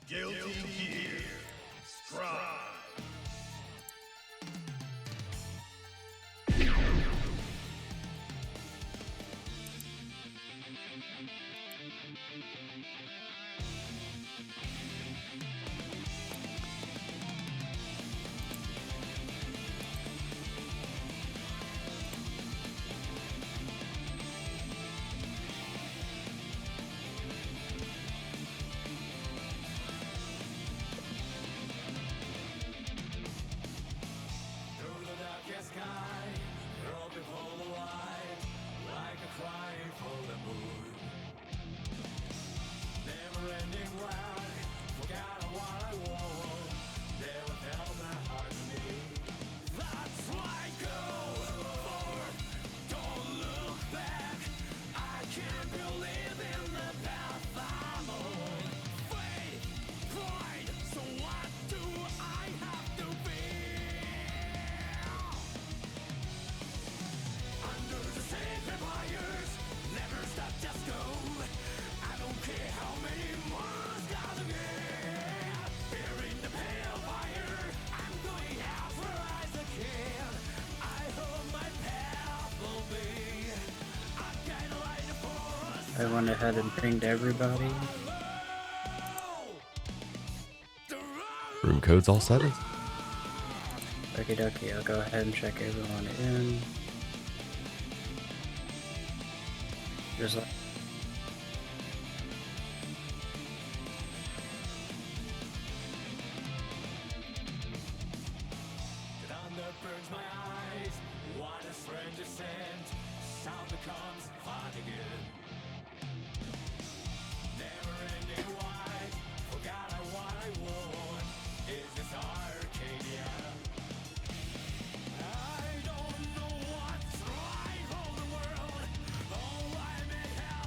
Guilty Gear Strive. I went ahead and pinged everybody. Room code's all set. Okie dokie, I'll go ahead and check everyone in. Just like burns my eyes. What a strange descent. Sound becomes fun again. Never ending wide. Forgot what I want. Is this Arcadia? I don't know what's right for the world. Oh, I'm in hell.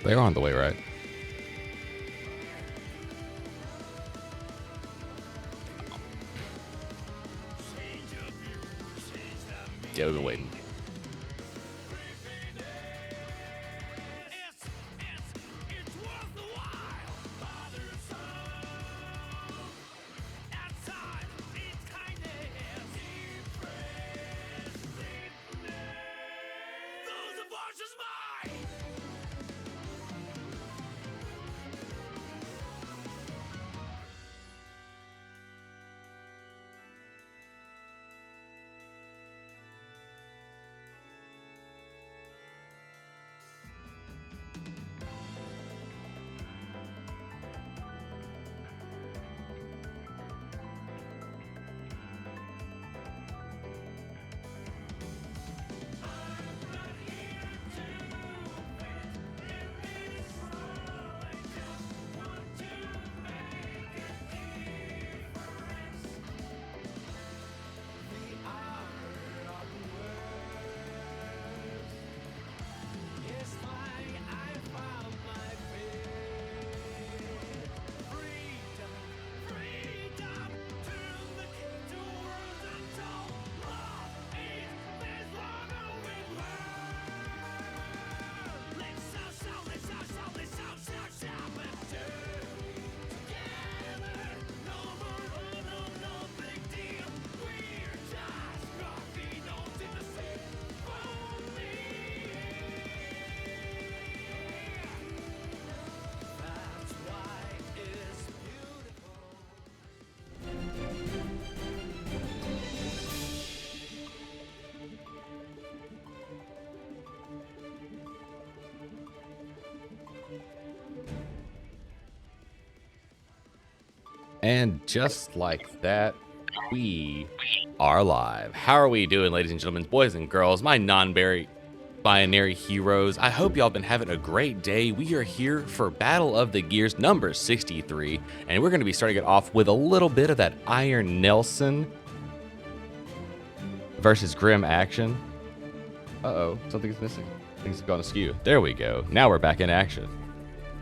They're on the way, right? Yeah, we've been waiting. And just like that, we are live. How are we doing, ladies and gentlemen, boys and girls, my non-binary heroes? I hope y'all been having a great day. We are here for Battle of the Gears number 63, and we're going to be starting it off with a little bit of that Iron Nelson versus GriMm action. Uh-oh, something's missing. Things have gone askew. There we go. Now we're back in action.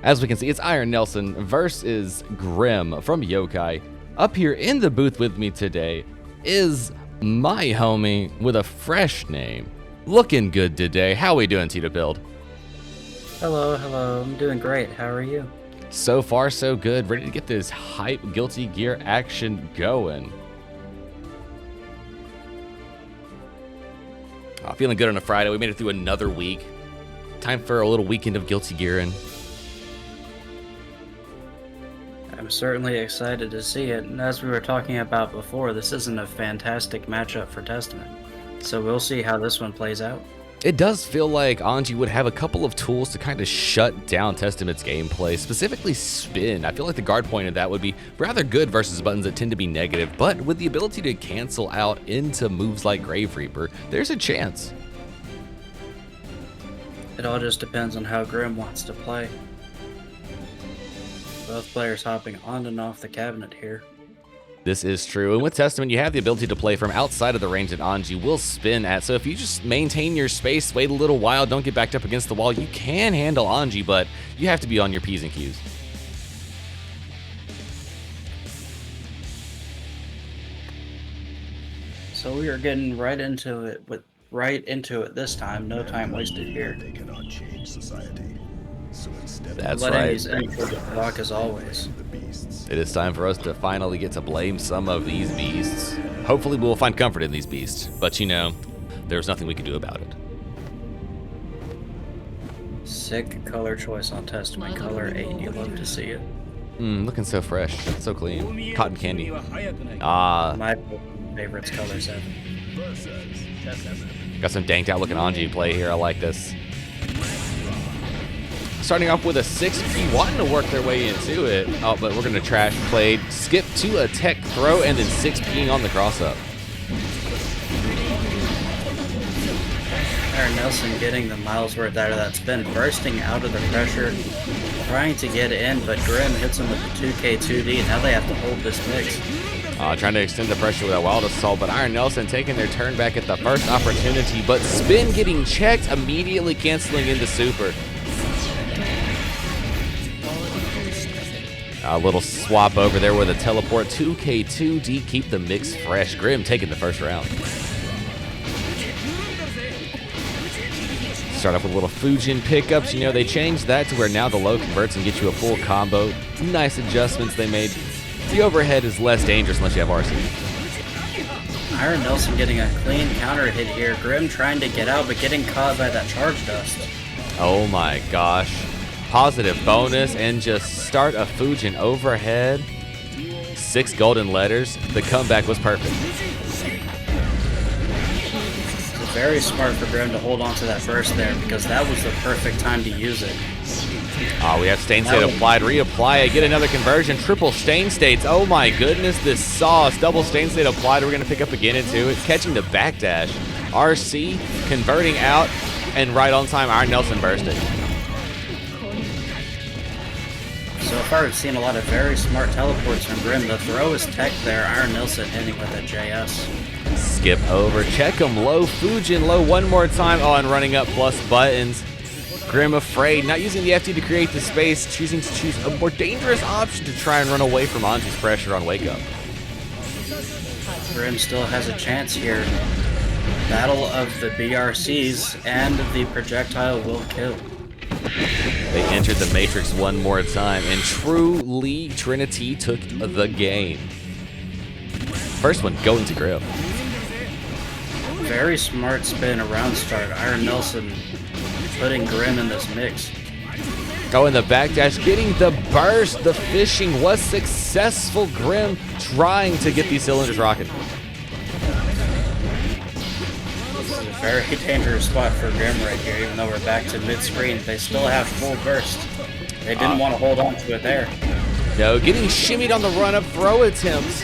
As we can see, it's Iron Nelson versus GriMm from Yokai. Up here in the booth with me today is my homie with a fresh name. Looking good today. How we doing, Tita Build? Hello, hello. I'm doing great. How are you? So far, so good. Ready to get this hype Guilty Gear action going. Feeling good on a Friday. We made it through another week. Time for a little weekend of Guilty Gearing. I'm certainly excited to see it, and as we were talking about before, this isn't a fantastic matchup for Testament, so we'll see how this one plays out. It does feel like Anji would have a couple of tools to kind of shut down Testament's gameplay, specifically spin. I feel like the guard point of that would be rather good versus buttons that tend to be negative, but with the ability to cancel out into moves like Grave Reaper, there's a chance. It all just depends on how GriMm wants to play. Both players hopping on and off the cabinet here. This is true, and with Testament, you have the ability to play from outside of the range that Anji will spin at, so if you just maintain your space, wait a little while, don't get backed up against the wall, you can handle Anji, but you have to be on your P's and Q's. So we are getting right into it this time, no time wasted here. They cannot change society. So instead That's letting right. these inputs block as always. the beasts, It is time for us to finally get to blame some of these beasts. Hopefully we'll find comfort in these beasts, but you know, there's nothing we can do about it. Sick color choice on Testament, color 8, you love to see it. Looking so fresh, so clean. Cotton candy. Ah, My favorite's color 7. got some danked out looking Anji play here, I like this. Starting off with a 6P, wanting to work their way into it. Oh, but we're going to trash play. Skip to a tech throw, and then 6Ping on the cross-up. Iron Nelson getting the miles worth out of that spin, bursting out of the pressure, trying to get in, but GriMm hits him with the 2K2D, and now they have to hold this mix. Trying to extend the pressure with a wild assault, but Iron Nelson taking their turn back at the first opportunity, but spin getting checked, immediately canceling into super. A little swap over there with a teleport. 2K2D, keep the mix fresh. GriMm taking the first round. Start off with a little Fujin pickups. You know, they changed that to where now the low converts and get you a full combo. Nice adjustments they made. The overhead is less dangerous unless you have RC. Iron Nelson getting a clean counter hit here. GriMm trying to get out, but getting caught by that charge dust. Oh my gosh. Positive bonus and just start a Fujin overhead. 6 golden letters. The comeback was perfect. Very smart for GriMm to hold on to that burst there because that was the perfect time to use it. We have Stain State applied, reapply it, get another conversion, triple Stain States. Oh my goodness, this sauce. Double Stain State applied, we're going to pick up again into it. Catching the backdash. RC converting out, and right on time, Iron Nelson bursted. So far, we've seen a lot of very smart teleports from GriMm. The throw is tech there. Iron Nelson hitting with a JS. Skip over, check him low, Fujin low one more time. Oh, and running up plus buttons. GriMm afraid, not using the FT to create the space, choosing to choose a more dangerous option to try and run away from Anji's pressure on Wake Up. GriMm still has a chance here. Battle of the BRCs, and the projectile will kill. They entered the Matrix one more time, and truly Trinity took the game. First one going to GriMm. Very smart spin around start. Iron Nelson putting GriMm in this mix. Oh, in the backdash, getting the burst. The fishing was successful. GriMm trying to get these cylinders rocking. This is a very dangerous spot for GriMm right here, even though we're back to mid-screen. They still have full burst. They didn't want to hold on to it there. No, getting shimmied on the run-up throw attempts.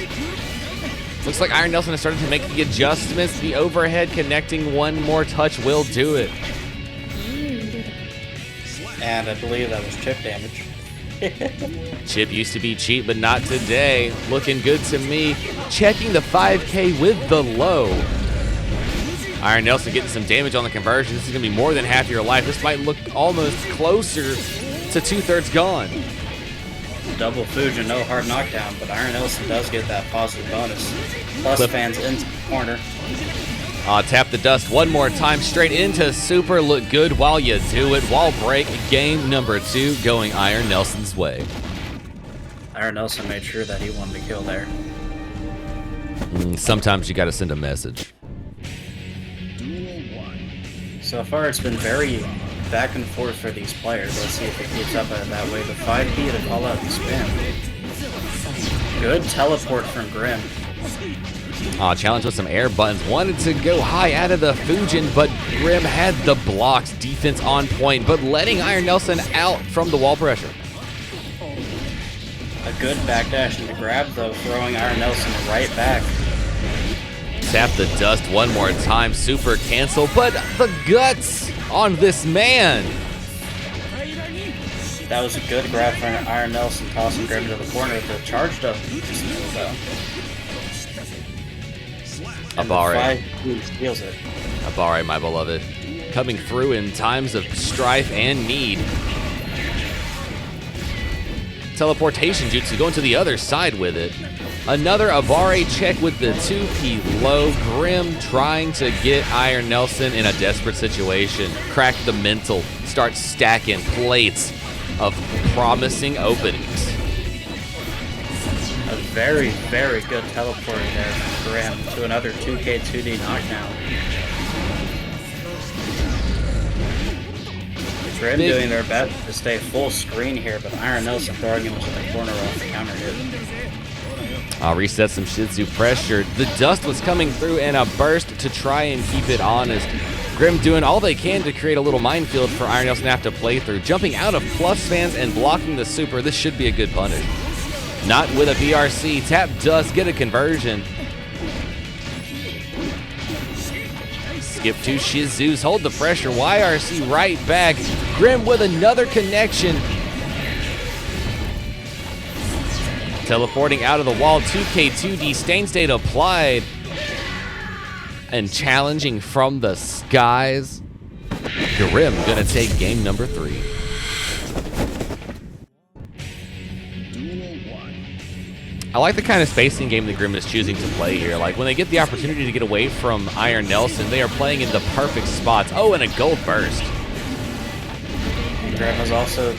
Looks like Iron Nelson has started to make the adjustments. The overhead connecting one more touch will do it. And I believe that was chip damage. Chip used to be cheap, but not today. Looking good to me. Checking the 5K with the low. Iron Nelson getting some damage on the conversion. This is going to be more than half your life. This might look almost closer to 2/3 gone. Double Fujin, no hard knockdown, but Iron Nelson does get that positive bonus. Plus Clip. fans into the corner. Tap the dust one more time, straight into super. Look good while you do it. Wall break, game number 2 going Iron Nelson's way. Iron Nelson made sure that he won the kill there. Sometimes you got to send a message. So far, it's been very back and forth for these players. Let's see if it keeps up that way. The 5P to call out the spin. Good teleport from GriMm. Challenge with some air buttons. Wanted to go high out of the Fujin, but GriMm had the blocks. Defense on point, but letting Iron Nelson out from the wall pressure. A good backdash into grab, though, throwing Iron Nelson right back. Tap the dust one more time. Super cancel, but the guts on this man. That was a good grab for Iron Nelson, tossing GriMm to the corner. The charge up though. Abare. Steals it. Abare, my beloved. Coming through in times of strife and need. Teleportation jutsu going to the other side with it. Another Abare check with the 2P low. GriMm trying to get Iron Nelson in a desperate situation. Crack the mental. Start stacking plates of promising openings. A very, very good teleporting there from GriMm to another 2K 2D knockdown. GriMm doing their best to stay full screen here, but Iron Nelson throwing him to the corner off the counter hit. I'll reset some Shizu pressure. The dust was coming through and a burst to try and keep it honest. GriMm doing all they can to create a little minefield for Iron Nelson to have to play through. Jumping out of plus fans and blocking the super. This should be a good punish. Not with a BRC. Tap dust, get a conversion. Skip to Shizu's, hold the pressure. YRC right back. GriMm with another connection. Teleporting out of the wall, 2K2D, Stain State applied. And challenging from the skies. GriMm gonna take game number 3. I like the kind of spacing game that GriMm is choosing to play here. Like, when they get the opportunity to get away from Iron Nelson, they are playing in the perfect spots. Oh, and a gold burst. GriMm has also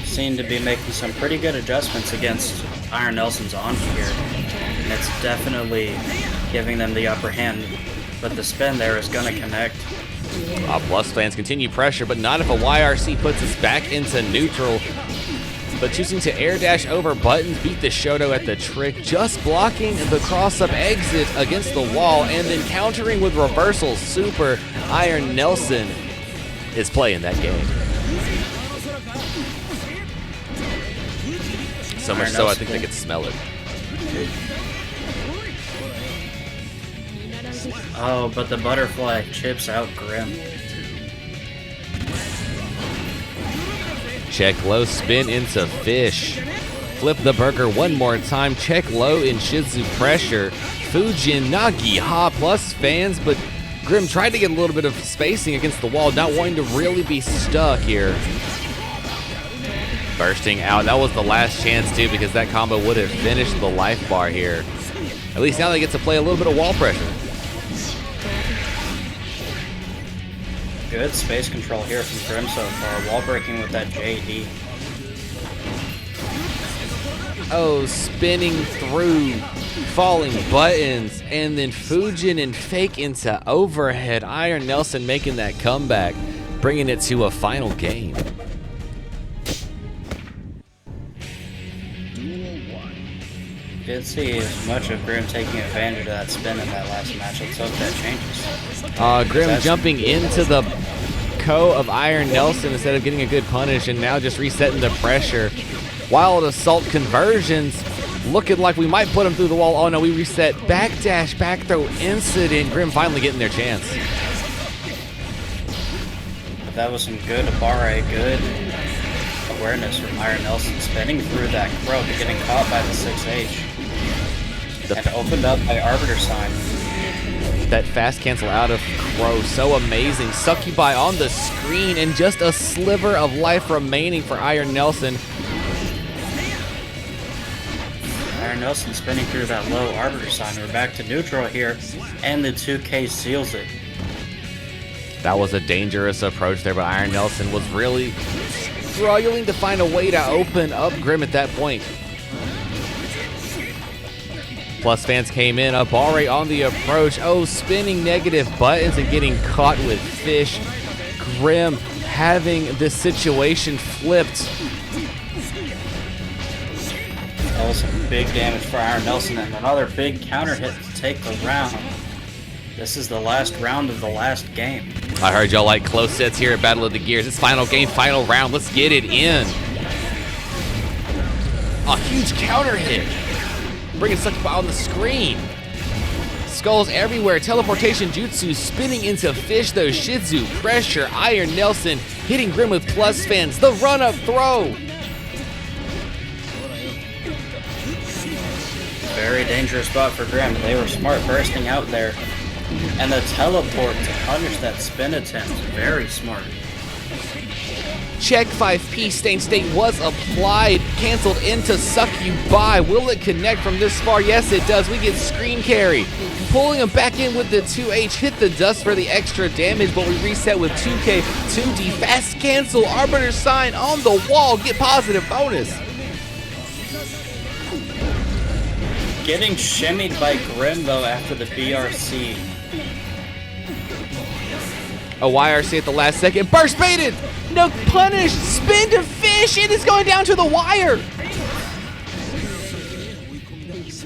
seemed to be making some pretty good adjustments against Iron Nelson's on here. And it's definitely giving them the upper hand. But the spin there is going to connect. Plus fans continue pressure, but not if a YRC puts us back into neutral. But choosing to air dash over buttons, beat the Shoto at the trick, just blocking the cross-up exit against the wall, and then countering with reversal super. Iron Nelson is playing that game. So much so I think they could smell it. Oh, but the butterfly chips out GriMm. Check low, spin into fish. Flip the burger one more time. Check low in Shizu pressure. Fujin Nagi Ha plus fans, but GriMm tried to get a little bit of spacing against the wall, not wanting to really be stuck here. Bursting out. That was the last chance too, because that combo would have finished the life bar here. At least now they get to play a little bit of wall pressure. Good space control here from GriMm so far, wall breaking with that JD. Oh, spinning through, falling buttons, and then Fujin and fake into overhead. Iron Nelson making that comeback, bringing it to a final game. Did see as much of GriMm taking advantage of that spin in that last match. Let's hope that changes. GriMm jumping into the co of Iron Nelson instead of getting a good punish, and now just resetting the pressure. Wild assault conversions, looking like we might put him through the wall. Oh no, we reset. Backdash, back throw incident. GriMm finally getting their chance. But that was some good Abare, good awareness from Iron Nelson, spinning through that crow, but getting caught by the 6H. And opened up by Arbiter Sign. That fast cancel out of Crow, so amazing. Succubi on the screen, and just a sliver of life remaining for Iron Nelson. Iron Nelson spinning through that low Arbiter Sign. We're back to neutral here, and the 2K seals it. That was a dangerous approach there, but Iron Nelson was really struggling to find a way to open up GriMm at that point. Plus fans came in, Abare on the approach. Oh, spinning negative buttons and getting caught with fish. GriMm having this situation flipped. That was some big damage for Iron Nelson, and another big counter hit to take the round. This is the last round of the last game. I heard y'all like close sets here at Battle of the Gears. It's final game, final round. Let's get it in. A huge counter hit. Bringing Succubi on the screen. Skulls everywhere. Teleportation jutsu spinning into fish though. Shizu pressure. Iron Nelson hitting GriMm with plus fans. The run up throw. Very dangerous spot for GriMm. They were smart bursting out there. And the teleport to punish that spin attempt. Very smart. Check 5P stain state was applied, canceled into Succubi. Will it connect from this far? Yes, it does. We get screen carry. Pulling him back in with the 2H, hit the dust for the extra damage, but we reset with 2K, 2D, fast cancel, Arbiter Sign on the wall, get positive bonus. Getting shimmied by GriMm though after the BRC. A YRC at the last second, burst baited! No punish, spin to fish, it is going down to the wire!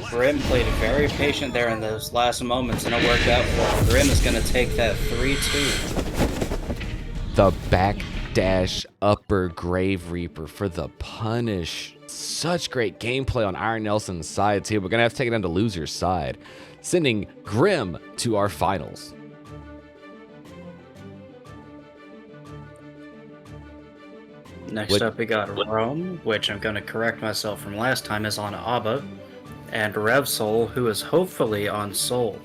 GriMm played very patient there in those last moments, and it worked out for him. GriMm is going to take that 3-2. The backdash upper Grave Reaper for the punish. Such great gameplay on Iron Nelson's side too. We're going to have to take it down to loser's side, sending GriMm to our finals. Next up we got Rome, which I'm going to correct myself from last time, is on Abba, and RevSoul, who is hopefully on Soul.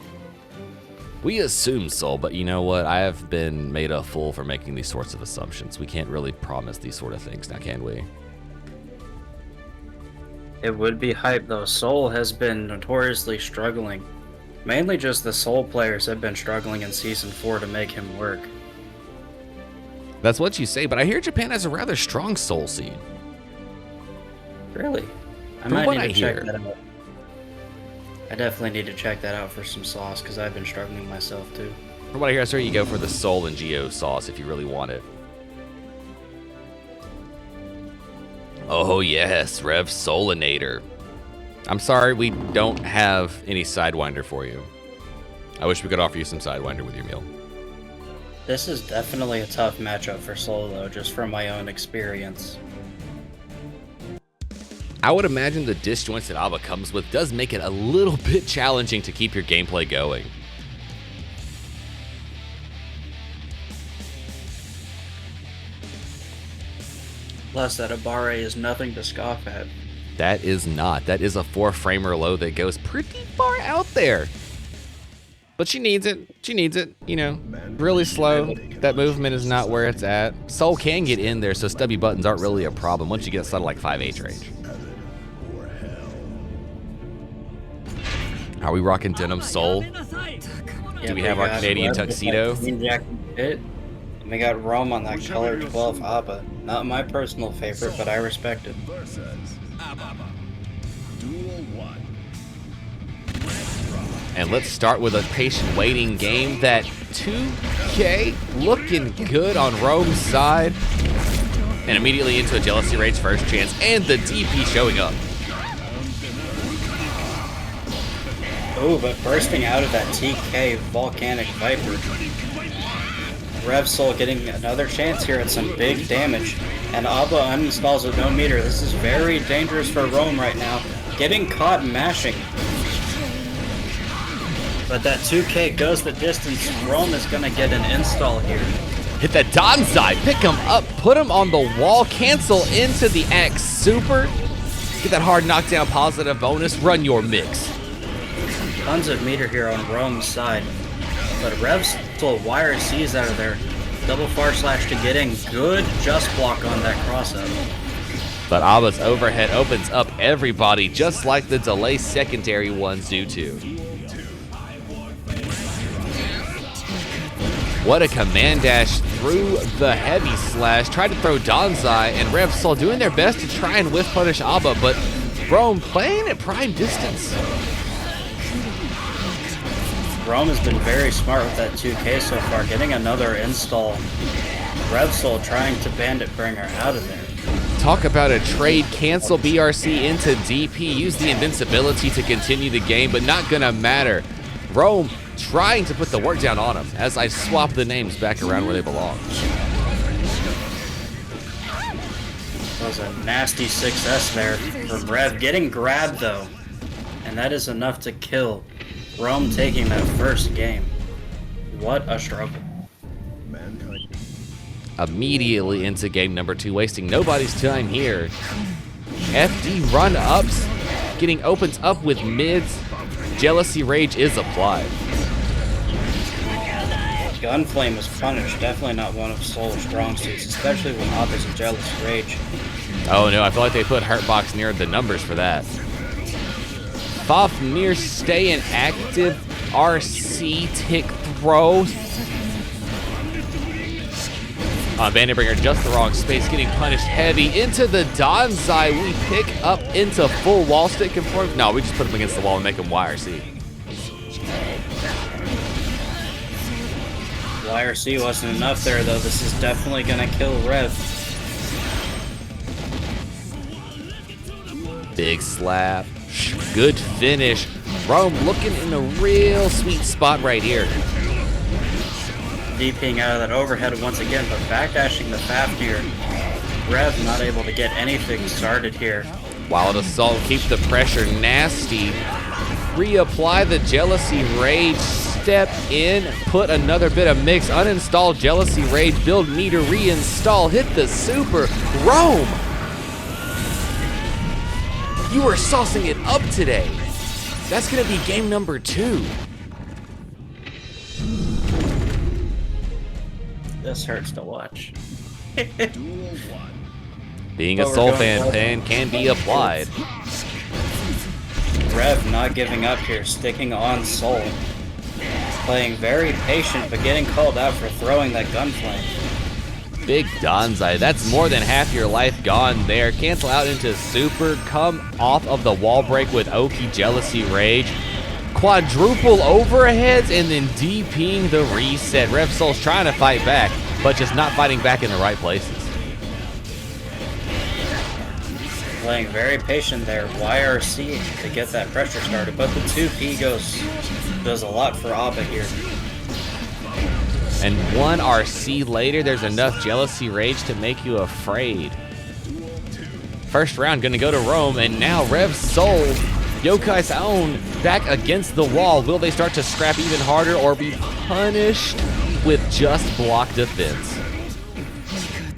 We assume Soul, but you know what? I have been made a fool for making these sorts of assumptions. We can't really promise these sort of things now, can we? It would be hype though. Soul has been notoriously struggling. Mainly just the Soul players have been struggling in Season 4 to make him work. That's what you say, but I hear Japan has a rather strong Soul scene. Really? I From might what need I to check hear. that out. I definitely need to check that out for some sauce, because I've been struggling myself too. From what I hear, I swear you go for the Soul and Geo sauce if you really want it. Oh yes, Rev Solinator. I'm sorry we don't have any Sidewinder for you. I wish we could offer you some Sidewinder with your meal. This is definitely a tough matchup for Soul though, just from my own experience. I would imagine the disjoints that Abba comes with does make it a little bit challenging to keep your gameplay going. Plus, that Abare is nothing to scoff at. That is not. That is a 4-framer low that goes pretty far out there. But she needs it. She needs it. You know, really slow. That movement is not where it's at. Soul can get in there, so stubby buttons aren't really a problem once you get outside of like 5H range. Are we rocking denim Soul? Do we have our Canadian tuxedo? And we got Rome on that color 12 ABBA. Not my personal favorite, but I respect it. Versus Duel 1. And let's start with a patient waiting game. That 2K looking good on Rome's side. And immediately into a Jealousy Rage first chance. And the DP showing up. Oh, but bursting out of that TK Volcanic Viper. Rev Soul getting another chance here at some big damage. And Abba uninstalls with no meter. This is very dangerous for Rome right now. Getting caught mashing. But that 2K goes the distance. Rome is going to get an install here. Hit that Danzai, pick him up, put him on the wall, cancel into the Axe Super. Get that hard knockdown positive bonus, run your mix. Tons of meter here on Rome's side. But Rev Soul wire C's out of there. Double far slash to getting good just block on that cross up. But Abba's overhead opens up everybody, just like the delay secondary ones do too. What a command dash through the heavy slash. Tried to throw Danzai, and Rev Soul doing their best to try and whiff punish Abba, but Rome playing at prime distance. Rome has been very smart with that 2K so far, getting another install. Rev Soul trying to Bandit Bringer out of there. Talk about a trade, cancel BRC into DP, use the invincibility to continue the game, but not gonna matter. Rome trying to put the work down on him as I swap the names back around where they belong. That was a nasty 6S there from Rev. Getting grabbed though, and that is enough to kill. Rome taking that first game. What a struggle. Mankind. Immediately into game number 2, wasting nobody's time here. FD run-ups, getting opens up with mids. Jealousy Rage is applied. Gunflame was punished. Definitely not one of Soul's strong suits, especially when Abba's a Jealous Rage. Oh no, I feel like they put Hurtbox near the numbers for that. Fafnir staying active. RC tick throw. Vanderbringer just the wrong space, getting punished heavy into the Danzai. We pick up into full wall stick conform. No, we just put him against the wall and make him YRC. YRC wasn't enough there though. This is definitely gonna kill Rev. Big slap. Good finish. Rome looking in a real sweet spot right here. DPing out of that overhead once again, but backdashing the Fafnir. Rev not able to get anything started here. Wild Assault, keep the pressure nasty. Reapply the Jealousy Rage. Step in, put another bit of mix. Uninstall Jealousy Rage, build meter, reinstall, hit the super. Rome! You are saucing it up today. That's gonna be game number 2. This hurts to watch. Duel 1. Being a But we're Soul going fan well. can be applied. Rev not giving up here, sticking on Soul. Playing very patient, but getting called out for throwing that gunflame. Big Donzai, that's more than half your life gone there. Cancel out into super, come off of the wall break with Oki Jealousy Rage. Quadruple overheads and then DPing the reset. Rev Soul's trying to fight back, but just not fighting back in the right places. Playing very patient there, YRC to get that pressure started, but the 2P does a lot for Abba here. And 1 RC later, there's enough Jealousy Rage to make you afraid. First round gonna go to Rome, and now Rev Soul, Yokai's own, back against the wall. Will they start to scrap even harder or be punished with just block defense?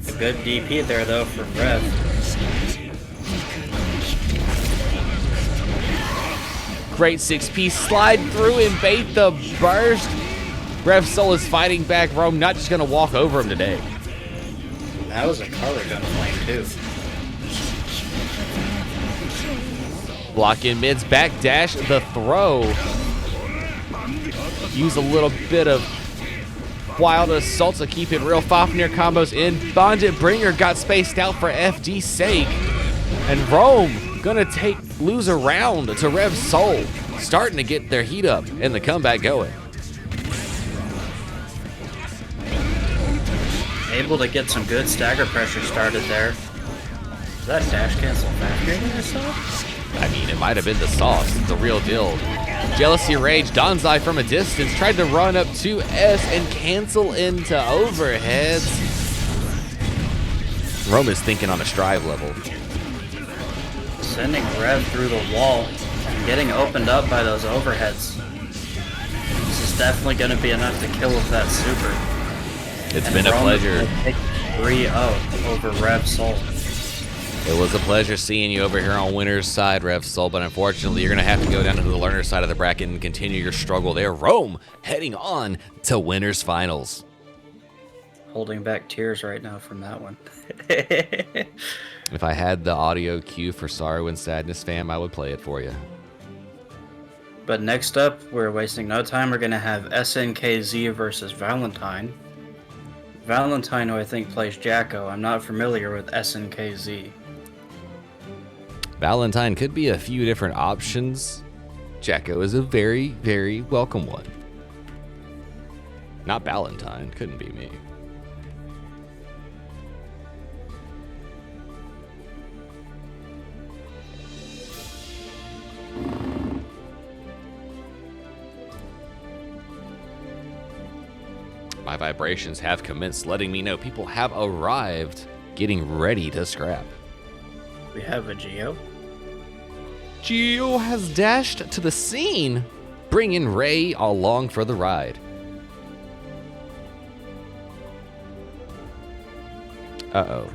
A good DP there though for Rev. Great 6-piece slide through and bait the burst. Rev Soul is fighting back. Rome not just gonna walk over him today. That was a color gun flame too. Block in mids, back dash, the throw. Use a little bit of wild assault to keep it real. Fafnir combos in. Bandit Bringer got spaced out for FD's sake. And Rome gonna lose a round to Rev Soul. Starting to get their heat up and the comeback going. Able to get some good stagger pressure started there. Is that dash cancel factor in this stuff? I mean, it might have been the sauce, the real deal. Jealousy Rage, Donzai from a distance, tried to run up to S and cancel into overheads. Rome is thinking on a strive level. Sending Rev through the wall and getting opened up by those overheads. This is definitely going to be enough to kill with that super. It's been a pleasure. 3-0 over Rev Soul. It was a pleasure seeing you over here on winner's side, Rev Soul, but unfortunately, you're going to have to go down to the learner's side of the bracket and continue your struggle there. Rome heading on to winner's finals. Holding back tears right now from that one. If I had the audio cue for Sorrow and Sadness, fam, I would play it for you. But next up, we're wasting no time. We're going to have snkz versus Valentine. Valentine, who I think plays Jacko. I'm not familiar with snkz. Valentine could be a few different options. Jacko is a very, very welcome one. Not Valentine, couldn't be me. My vibrations have commenced, letting me know people have arrived, getting ready to scrap. We have a Geo. Geo has dashed to the scene, bringing Ray along for the ride. Uh-oh.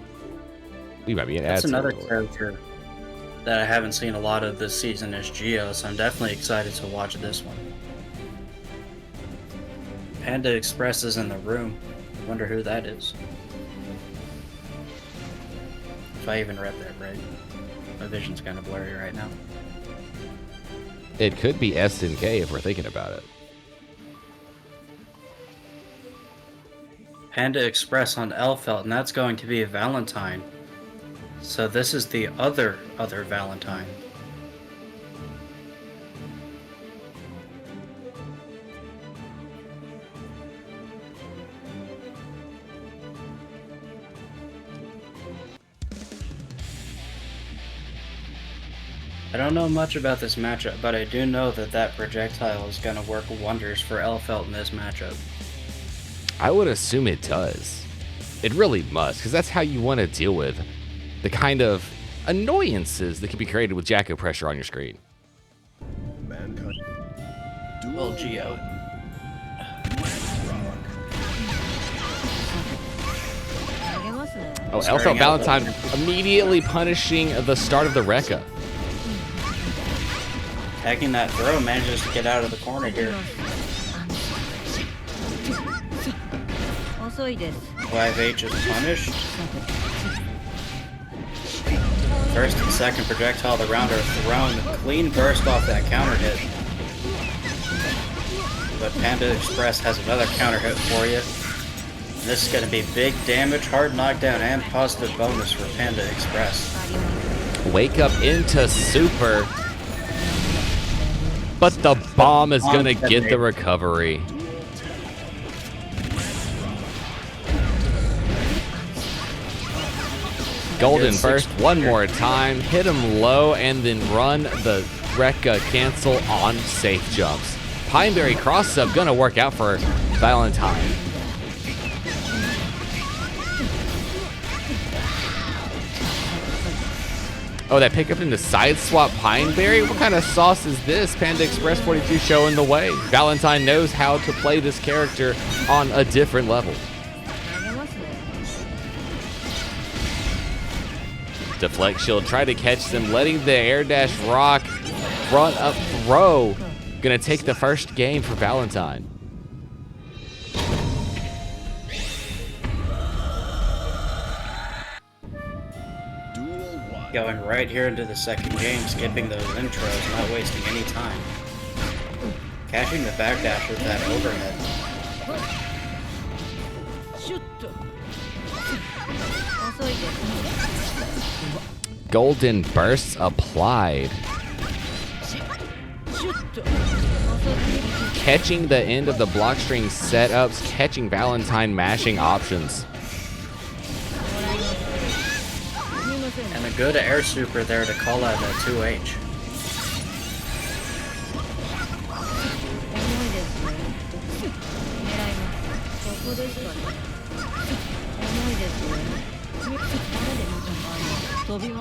We might be an ad. That's another character that I haven't seen a lot of this season is Geo, so I'm definitely excited to watch this one. Panda Express is in the room. Wonder who that is. If I even read that right. My vision's kind of blurry right now. It could be SNK if we're thinking about it. Panda Express on Elfelt, and that's going to be a Valentine. So this is the other Valentine. I don't know much about this matchup, but I do know that that projectile is going to work wonders for Elfelt in this matchup. I would assume it does. It really must, because that's how you want to deal with the kind of annoyances that can be created with Jacko pressure on your screen. Mankind. Well, Geo. Oh, Elfelt Valentine immediately punishing the start of the Rekka. Tagging that throw, manages to get out of the corner here. 5H is punished. First and second projectile of the round are thrown. Clean burst off that counter hit. But Panda Express has another counter hit for you. And this is going to be big damage, hard knockdown, and positive bonus for Panda Express. Wake up into super. But the bomb is going to get the recovery. Golden burst one more time, hit him low, and then run the Rekka cancel on safe jumps. Pineberry cross up gonna work out for Valentine. Oh, that pickup into side swap Pineberry? What kind of sauce is this? Panda Express 42 showing the way. Valentine knows how to play this character on a different level. Deflect shield, try to catch them, letting the air dash rock, front up throw. Gonna take the first game for Valentine. Going right here into the second game, skipping those intros, not wasting any time. Catching the backdash with that overhead. Golden bursts applied. Catching the end of the block string setups, catching Valentine mashing options. And a good air super there to call out that 2H.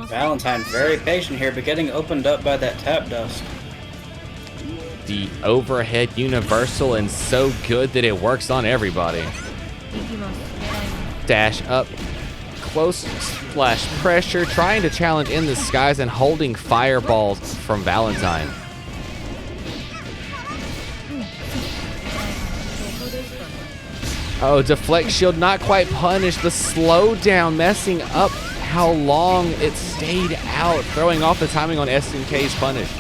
Valentine very patient here, but getting opened up by that tap dust. The overhead universal and so good that it works on everybody. Dash up, close splash pressure, trying to challenge in the skies and holding fireballs from Valentine. Oh, deflect shield not quite punished. The slowdown messing up how long it stayed out, throwing off the timing on SNK's punish.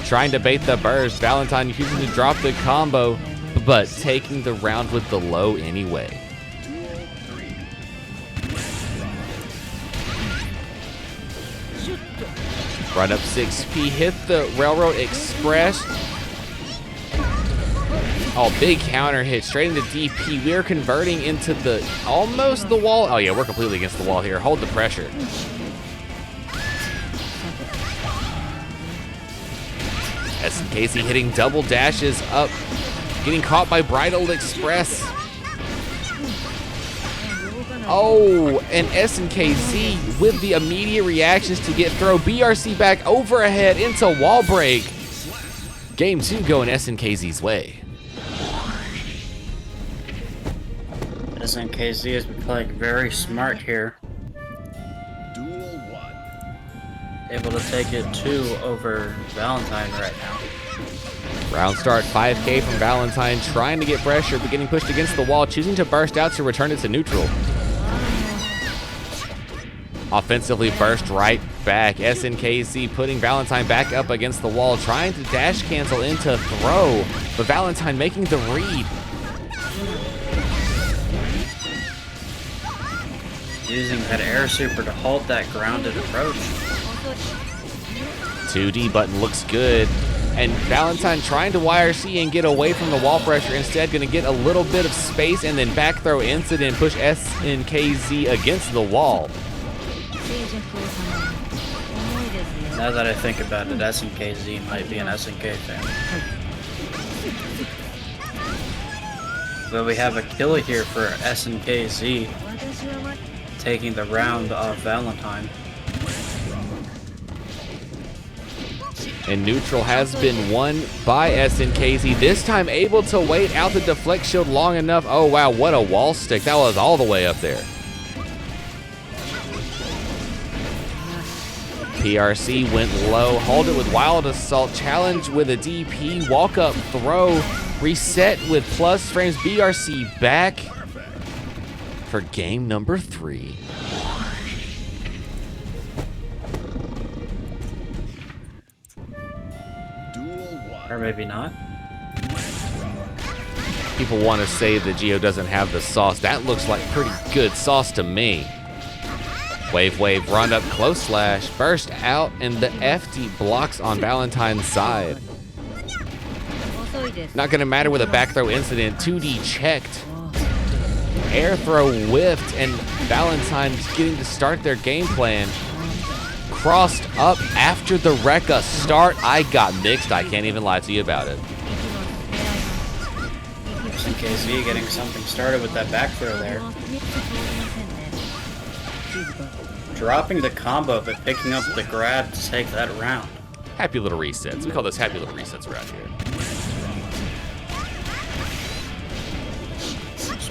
Trying to bait the burst. Valentine using to drop the combo, but taking the round with the low anyway. Right up 6P, hit the Railroad Express. Oh, big counter hit straight into DP. We're converting into the almost the wall. Oh yeah, we're completely against the wall here. Hold the pressure. snkz hitting double dashes up, getting caught by Bridal Express. Oh, and snkz with the immediate reactions to get throw. BRC back overhead into wall break. Game 2 going snkz's way. snkz has been playing very smart here. Able to take it 2 over Valentine right now. Round start 5K from Valentine, trying to get pressure, but getting pushed against the wall, choosing to burst out to return it to neutral. Offensively burst right back. snkz putting Valentine back up against the wall, trying to dash cancel into throw, but Valentine making the read. Using that air super to halt that grounded approach. 2D button looks good. And Valentine trying to YRC and get away from the wall pressure. Instead, going to get a little bit of space and then back throw incident, push snkz against the wall. Now that I think about it, snkz might be an SNK fan. But we have a kill here for snkz, taking the round off Valentine. And neutral has been won by snkz, this time able to wait out the deflect shield long enough. Oh wow, what a wall stick. That was all the way up there. PRC went low, hold it with Wild Assault, challenge with a DP, walk up throw, reset with plus frames, BRC back. for game number 3. Or maybe not. People want to say that Geo doesn't have the sauce. That looks like pretty good sauce to me. Wave, wave, run up, close slash, burst out, and the FD blocks on Valentine's side. Not gonna matter with a back throw incident. 2D checked. Air throw whiffed, and Valentine's getting to start their game plan. Crossed up after the Rekka start. I got mixed. I can't even lie to you about it. snkz getting something started with that back throw there. Dropping the combo, but picking up the grab to take that round. Happy little resets. We call those happy little resets around here.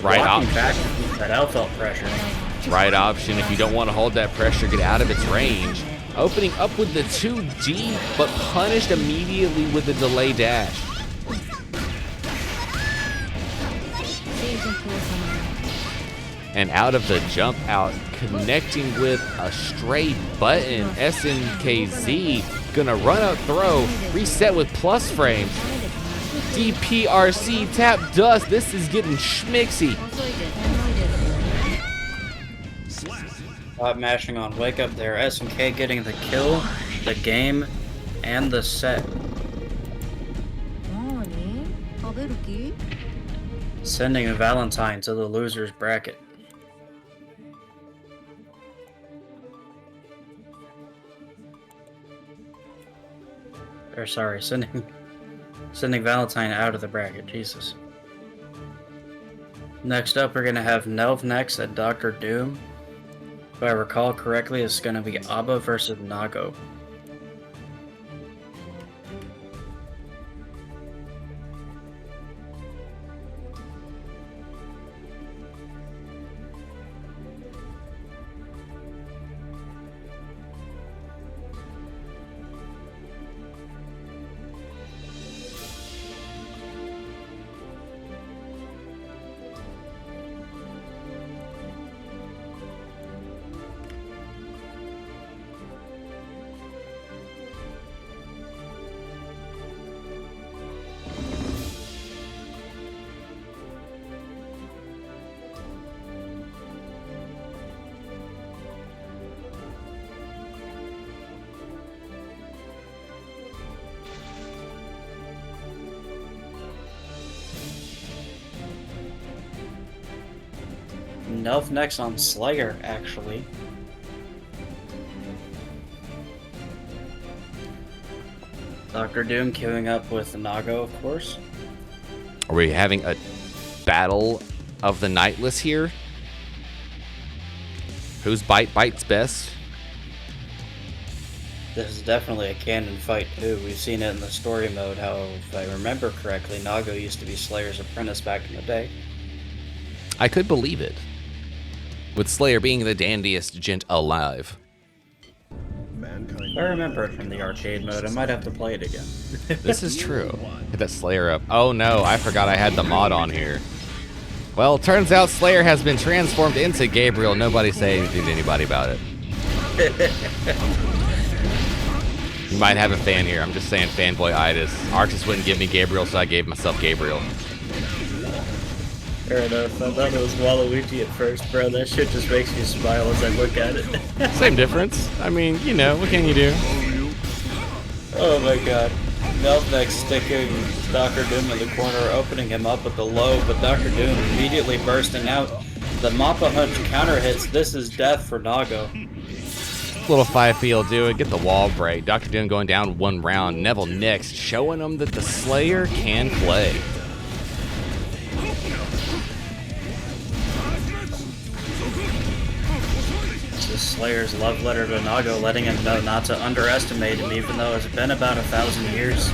Right Walking option. back with that outfelt pressure. Right option. If you don't want to hold that pressure, get out of its range. Opening up with the 2D, but punished immediately with the delay dash. And out of the jump out, connecting with a stray button. snkz gonna run up throw, reset with plus frames. DPRC tap dust. This is getting schmixy. Mashing on wake up there. SNK getting the kill, the game, and the set. Sending a Valentine to the loser's bracket. Or sorry, sending Valentine out of the bracket. Jesus. Next up, we're gonna have NhelvNex at DrDoom. If I recall correctly, it's gonna be Abba versus Nago. NhelvNex on Slayer, actually. DrDoom queuing up with Nago, of course. Are we having a battle of the nightless here? Whose bite bites best? This is definitely a canon fight too. We've seen it in the story mode, how, if I remember correctly, Nago used to be Slayer's apprentice back in the day. I could believe it. With Slayer being the dandiest gent alive. If I remember it from the arcade mode, I might have to play it again. This is true. Hit that Slayer up. Oh no, I forgot I had the mod on here. Well, turns out Slayer has been transformed into Gabriel. Nobody say anything to anybody about it. You might have a fan here. I'm just saying fanboy-itis. Arctis wouldn't give me Gabriel, so I gave myself Gabriel. Fair enough. I thought it was Waluigi at first, bro. That shit just makes me smile as I look at it. Same difference. I mean, you know, what can you do? Oh my god. NhelvNex sticking DrDoom in the corner, opening him up with the low, but DrDoom immediately bursting out. The Mappa Hunch counter hits. This is death for Nago. Little 5P will do it. Get the wall break. DrDoom going down one round. NhelvNex showing him that the Slayer can play. This is Slayer's love letter to Nago, letting him know not to underestimate him, even though it's been about 1,000 years.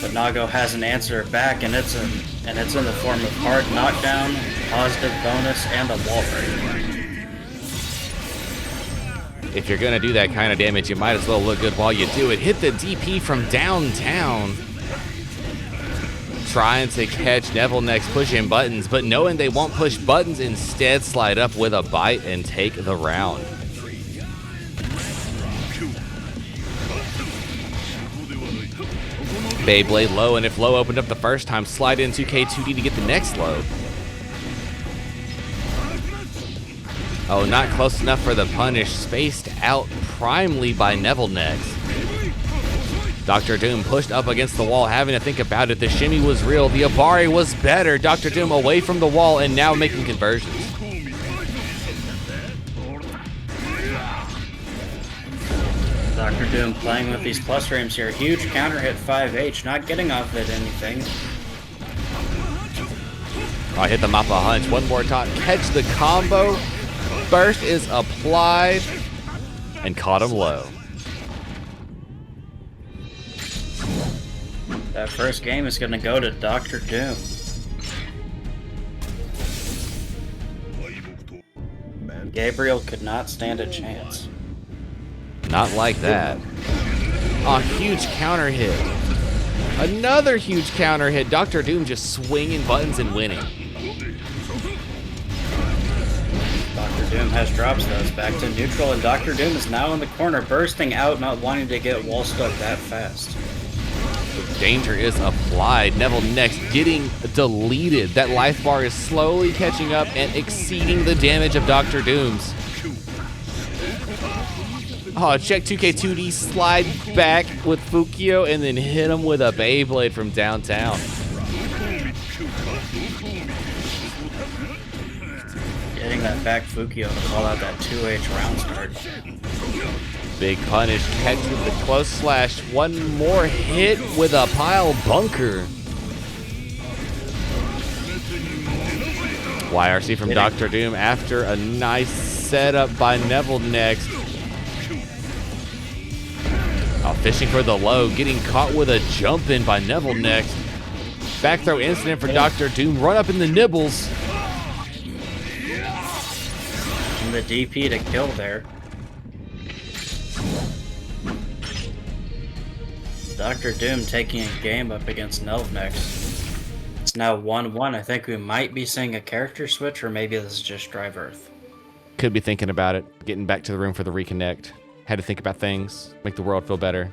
But Nago has an answer back, and it's in the form of hard knockdown, positive bonus, and a wall break. If you're gonna do that kind of damage, you might as well look good while you do it. Hit the DP from downtown. trying to catch NhelvNex pushing buttons, but knowing they won't push buttons, instead slide up with a bite and take the round. Beyblade low, and if low opened up the first time, slide in 2K2D to get the next low. Oh, not close enough for the punish. Spaced out primely by NhelvNex. Dr. Doom pushed up against the wall, having to think about it. The shimmy was real. The Abari was better. Dr. Doom away from the wall and now making conversions. Dr. Doom playing with these plus frames here. Huge counter hit 5H, not getting off at anything. I hit the Mappa Hunch. One more time. Catch the combo. Burst is applied and caught him low. That first game is going to go to Dr. Doom. Gabriel could not stand a chance. Not like that. A huge counter hit. Another huge counter hit. Dr. Doom just swinging buttons and winning. Dr. Doom has drops those back to neutral, and Dr. Doom is now in the corner, bursting out, not wanting to get wall stuck that fast. Danger is applied. NhelvNex getting deleted. That life bar is slowly catching up and exceeding the damage of Dr. Doom's. Oh, check 2K2D slide back with Fukio and then hit him with a Beyblade from downtown. Getting that back Fukio to call out that 2H round start. Big punish, catch with the close slash. One more hit with a pile bunker. YRC from Dr. Doom after a nice setup by NhelvNex. Fishing for the low, getting caught with a jump in by NhelvNex. Back throw incident for Dr. Doom. Run up in the nibbles. And the DP to kill there. Dr. Doom taking a game up against NhelvNex. It's now 1-1. I think we might be seeing a character switch, or maybe this is just Drive Earth. Could be thinking about it. Getting back to the room for the reconnect. Had to think about things. Make the world feel better.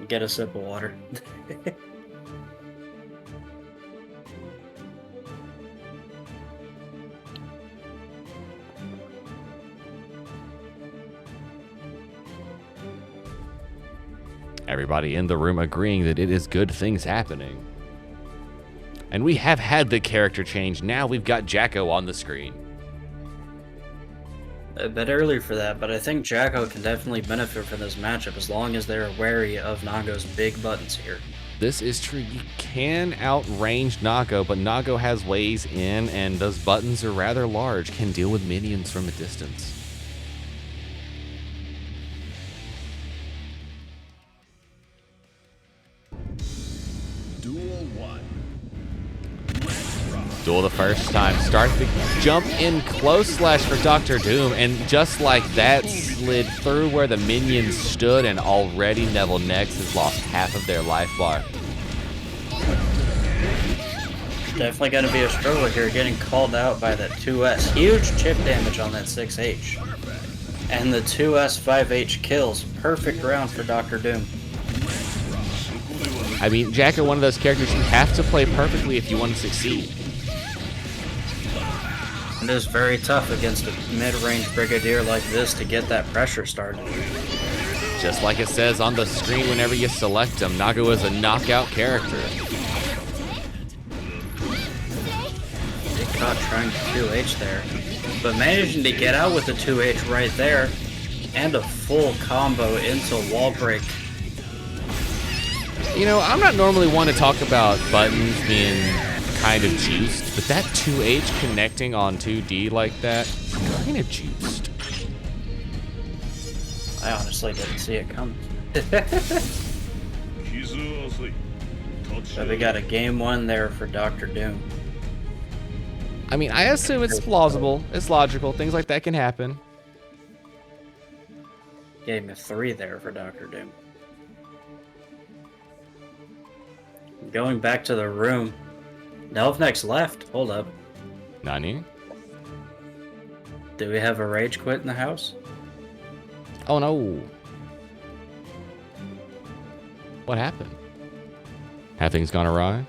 Get a sip of water. Everybody in the room agreeing that it is good things happening. And we have had the character change. Now we've got Jacko on the screen. A bit early for that, but I think Jacko can definitely benefit from this matchup as long as they're wary of Nago's big buttons here. This is true. You can outrange Nago, but Nago has ways in, and those buttons are rather large, can deal with minions from a distance. Duel 1. Duel the first time. Start the jump in close slash for Dr. Doom, and just like that, slid through where the minions stood, and already NhelvNex has lost half of their life bar. Definitely going to be a struggle here, getting called out by that 2S. Huge chip damage on that 6H. And the 2S 5H kills. Perfect round for Dr. Doom. I mean, Jack are one of those characters you have to play perfectly if you want to succeed. It is very tough against a mid-range Brigadier like this to get that pressure started. Just like it says on the screen whenever you select him, Nago is a knockout character. Big caught trying to 2H there, but managing to get out with the 2H right there, and a full combo into wall break. You know, I'm not normally one to talk about buttons being kind of juiced, but that 2H connecting on 2D like that, kind of juiced. I honestly didn't see it coming. So we got a game 1 there for Dr. Doom. I mean, I assume it's plausible, it's logical, things like that can happen. Game 3 there for Dr. Doom. Going back to the room. NhelvNex left. Hold up. Nani? Do we have a rage quit in the house? Oh no. What happened? Have things gone awry?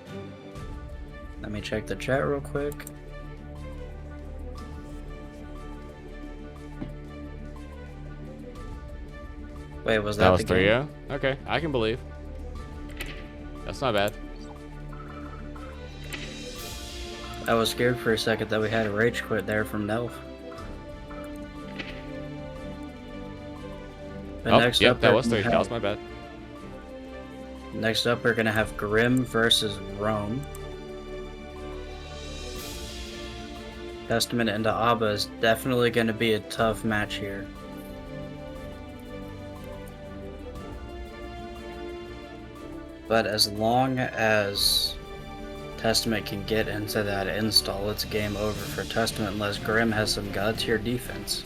Let me check the chat real quick. Wait, was that That was the game? 3-0? Okay, I can believe. That's not bad. I was scared for a second that we had a rage quit there from Nelv. But Oh, next yep, up that we're was 3. gonna That was have- my bad. Next up, we're gonna have GriMm versus Rome. Testament into Abba is definitely gonna be a tough match here. But as long as Testament can get into that install, it's game over for Testament unless GriMm has some god tier defense.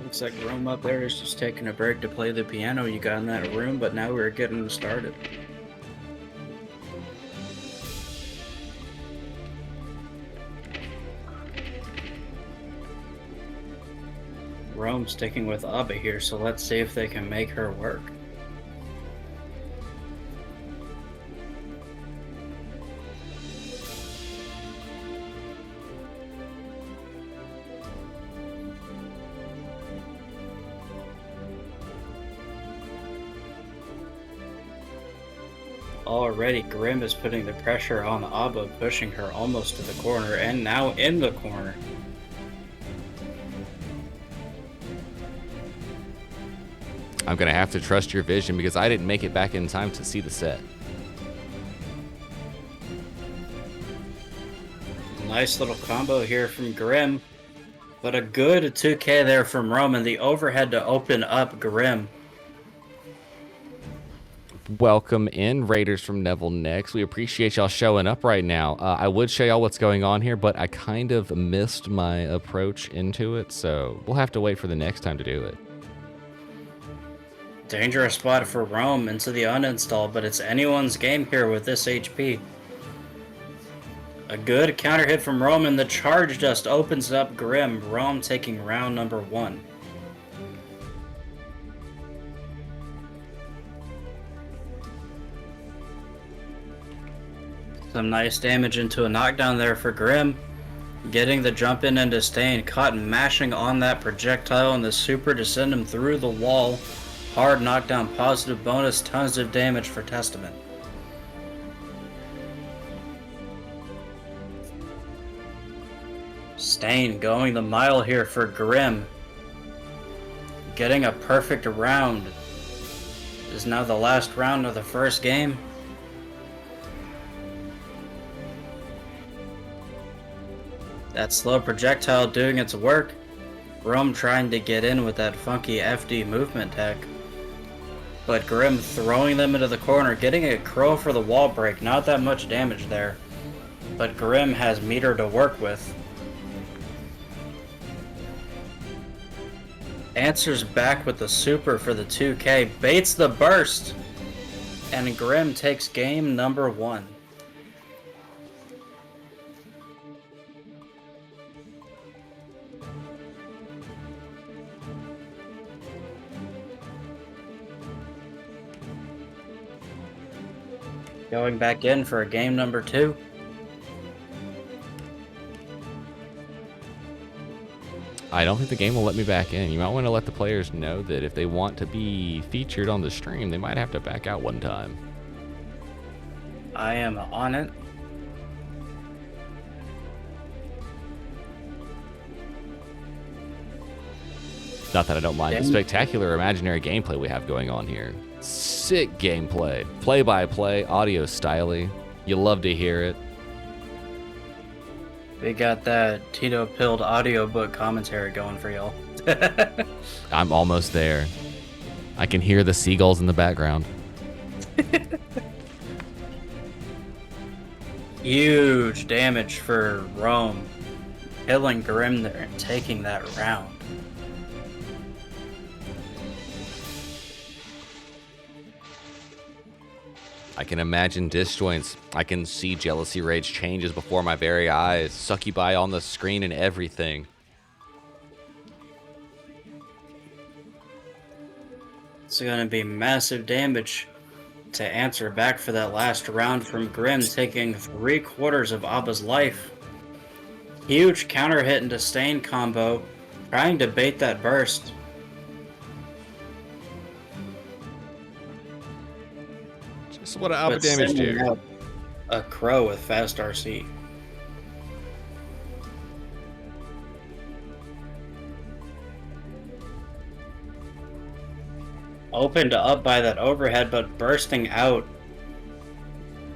Looks like Rome up there is just taking a break to play the piano you got in that room, but now we're getting started. Rome sticking with Abba here, so let's see if they can make her work. Already, GriMm is putting the pressure on Abba, pushing her almost to the corner, and now in the corner. I'm gonna have to trust your vision because I didn't make it back in time to see the set. Nice little combo here from GriMm, but a good 2K there from Rome, and the overhead to open up GriMm. Welcome in, Raiders from NhelvNex. We appreciate y'all showing up right now. I would show y'all what's going on here, but I kind of missed my approach into it, so we'll have to wait for the next time to do it. Dangerous spot for Rome into the uninstall, but it's anyone's game here with this HP. A good counter hit from Rome, and the charge just opens up GriMm. Rome taking round number 1. Some nice damage into a knockdown there for GriMm. Getting the jump in and disdain. Caught mashing on that projectile, and the super to send him through the wall. Hard knockdown, positive bonus, tons of damage for Testament. Stain going the mile here for GriMm. Getting a perfect round. This is now the last round of the first game. That slow projectile doing its work. Rome trying to get in with that funky FD movement tech. But GriMm throwing them into the corner, getting a crow for the wall break. Not that much damage there. But GriMm has meter to work with. Answers back with the super for the 2K. Baits the burst. And GriMm takes game number 1. Going back in for a game number 2. I don't think the game will let me back in. You might want to let the players know that if they want to be featured on the stream, they might have to back out one time. I am on it. Not that I don't mind the Damn. spectacular imaginary gameplay we have going on here. Sick gameplay. Play-by-play, audio styly. You love to hear it. We got that Tito Pilled audiobook commentary going for y'all. I'm almost there. I can hear the seagulls in the background. Huge damage for Rome. Killing GriMm there and taking that round. I can imagine disjoints. I can see jealousy rage changes before my very eyes. Succubi on the screen and everything. It's gonna be massive damage to answer back for that last round from GriMm, taking 3/4 of Abba's life. Huge counter hit into Stain combo, trying to bait that burst. Just what Abba But damage sending do. out a crow with fast RC. Opened up by that overhead, but bursting out.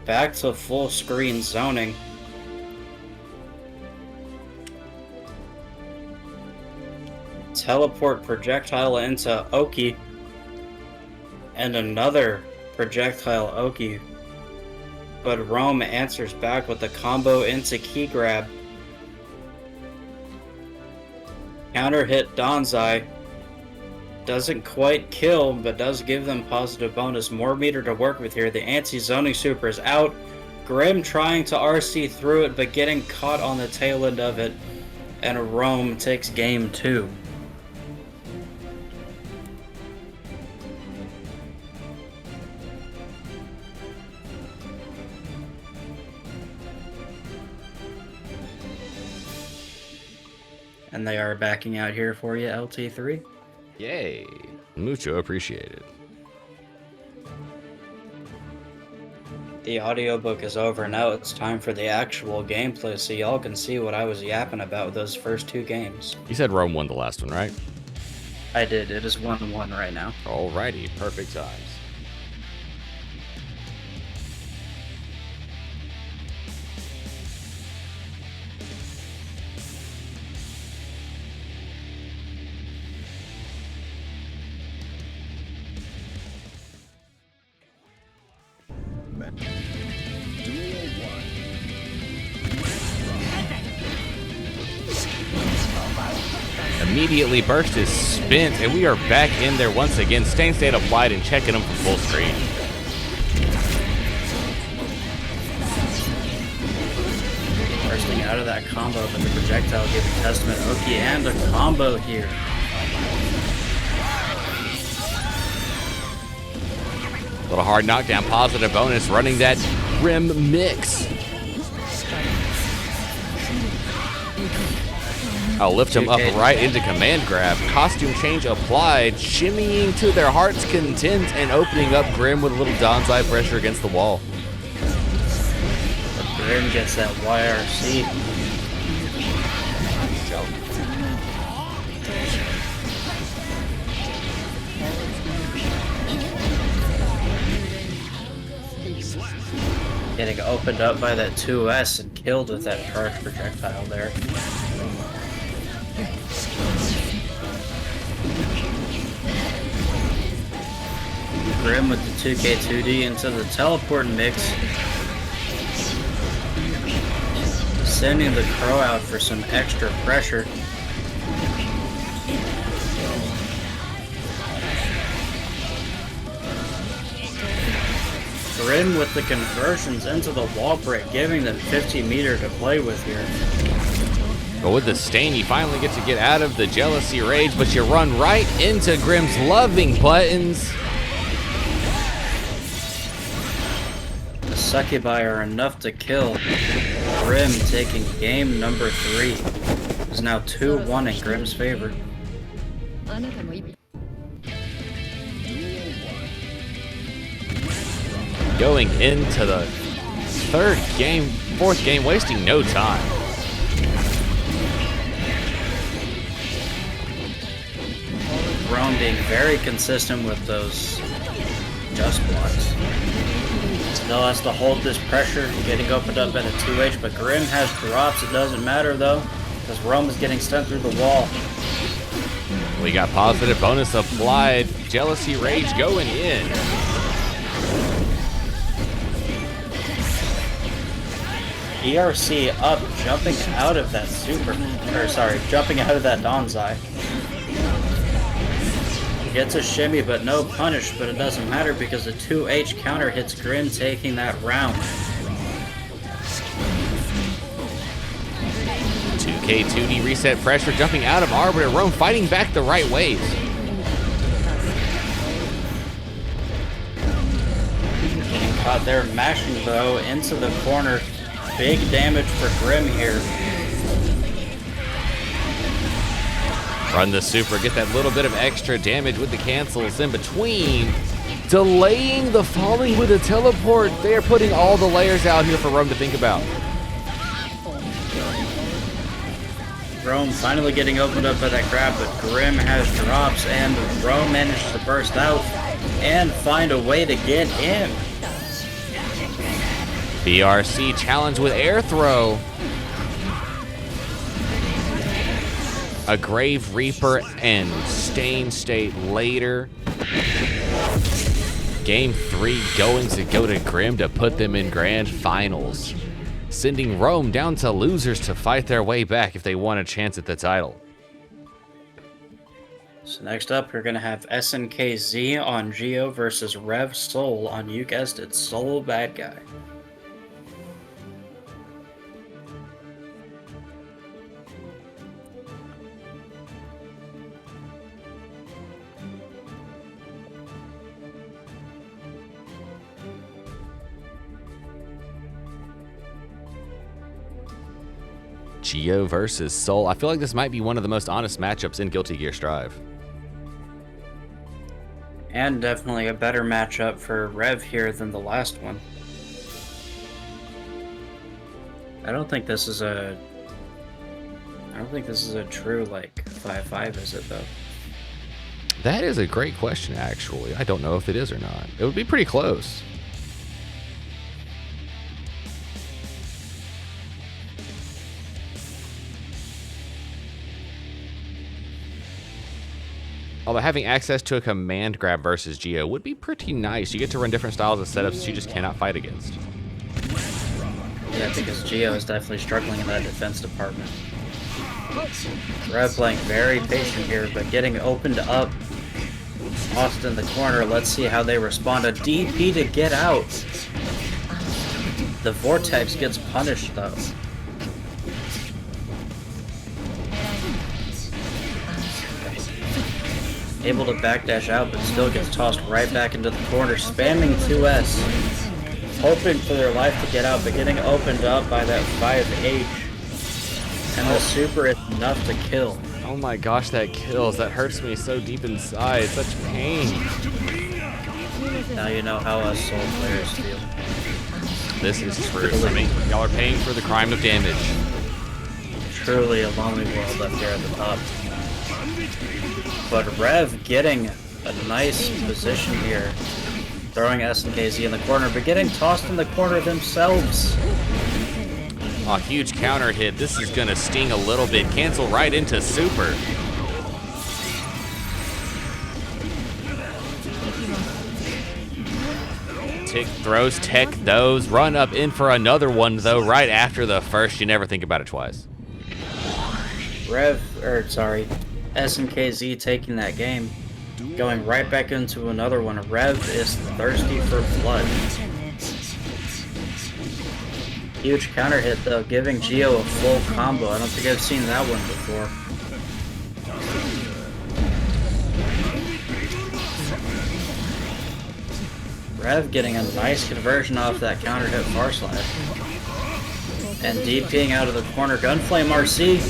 Back to full screen zoning. Teleport projectile into Oki. And another projectile Oki. But Rome answers back with a combo into key grab. Counter hit Donzai. Doesn't quite kill, but does give them positive bonus. More meter to work with here. The anti-zoning super is out. GriMm trying to RC through it, but getting caught on the tail end of it. And Rome takes game 2. And they are backing out here for you, LT3. Yay. Mucho appreciated. The audiobook is over. Now it's time for the actual gameplay so y'all can see what I was yapping about with those first 2 games. You said Rome won the last one, right? I did. It is 1-1 right now. Alrighty, perfect times. Duel 1. Immediately burst is spent, and we are back in there once again. Stain State applied and checking him for full screen. Bursting out of that combo, but the projectile giving Testament Oki and a combo here. Little hard knockdown, positive bonus, running that GriMm mix. I'll lift him up right into command grab. Costume change applied, shimmying to their heart's content and opening up GriMm with a little Donzai pressure against the wall. But GriMm gets that YRC. Getting opened up by that 2S and killed with that charge projectile there. GriMm with the 2K2D into the teleport mix. Sending the crow out for some extra pressure. GriMm with the conversions into the wall break, giving them 50 meter to play with here. But with the stain, you finally get to get out of the jealousy rage, but you run right into GriMm's loving buttons. The Succubi are enough to kill. GriMm taking game number 3. Is now 2-1 in GriMm's favor. Going into the fourth game, wasting no time. Rome being very consistent with those just blocks. Still has to hold this pressure, getting opened up at a 2H, but GriMm has drops. It doesn't matter though, because Rome is getting stunned through the wall. We got positive bonus applied. Jealousy Rage going in. ERC up, jumping out of that jumping out of that Donzai. Gets a shimmy, but no punish, but it doesn't matter because the 2H counter hits GriMm, taking that round. 2K 2D reset pressure, jumping out of Arbiter. Rome fighting back the right ways. Getting caught there, mashing though into the corner. Big damage for GriMm here. Run the super, get that little bit of extra damage with the cancels in between. Delaying the falling with a teleport. They are putting all the layers out here for Rome to think about. Rome finally getting opened up by that grab, but GriMm has drops, and Rome managed to burst out and find a way to get in. BRC challenge with air throw. A Grave Reaper and Stain State later. Game 3 going to go to GriMm to put them in grand finals, sending Rome down to losers to fight their way back if they want a chance at the title. So next up, we're going to have snkz on Geo versus Rev Soul on, you guessed it, Soul Bad Guy. Geo versus Soul. I feel like this might be one of the most honest matchups in Guilty Gear Strive. And definitely a better matchup for Rev here than the last one. I don't think this is a true like 5-5, is it though? That is a great question, actually. I don't know if it is or not. It would be pretty close. Although having access to a command grab versus Geo would be pretty nice. You get to run different styles of setups that you just cannot fight against. Yeah, because Geo is definitely struggling in that defense department. Rev playing very patient here, but getting opened up. Tossed in the corner. Let's see how they respond. A DP to get out. The Vortex gets punished though. Able to backdash out, but still gets tossed right back into the corner, spamming 2S. Hoping for their life to get out, but getting opened up by that 5H. And the super is enough to kill. Oh my gosh, that kills. That hurts me so deep inside. Such pain. Now you know how us Soul players feel. This is true. I mean, y'all are paying for the crime of damage. Truly a lonely world up here at the top. But Rev getting a nice position here. Throwing snkz in the corner, but getting tossed in the corner themselves. A huge counter hit. This is gonna sting a little bit. Cancel right into super. Tick throws, tech those. Run up in for another one though, right after the first. You never think about it twice. snkz taking that game. Going right back into another one. Rev is thirsty for blood. Huge counter hit though, giving Geo a full combo. I don't think I've seen that one before. Rev getting a nice conversion off that counter hit far slash. And DPing out of the corner. Gunflame RC.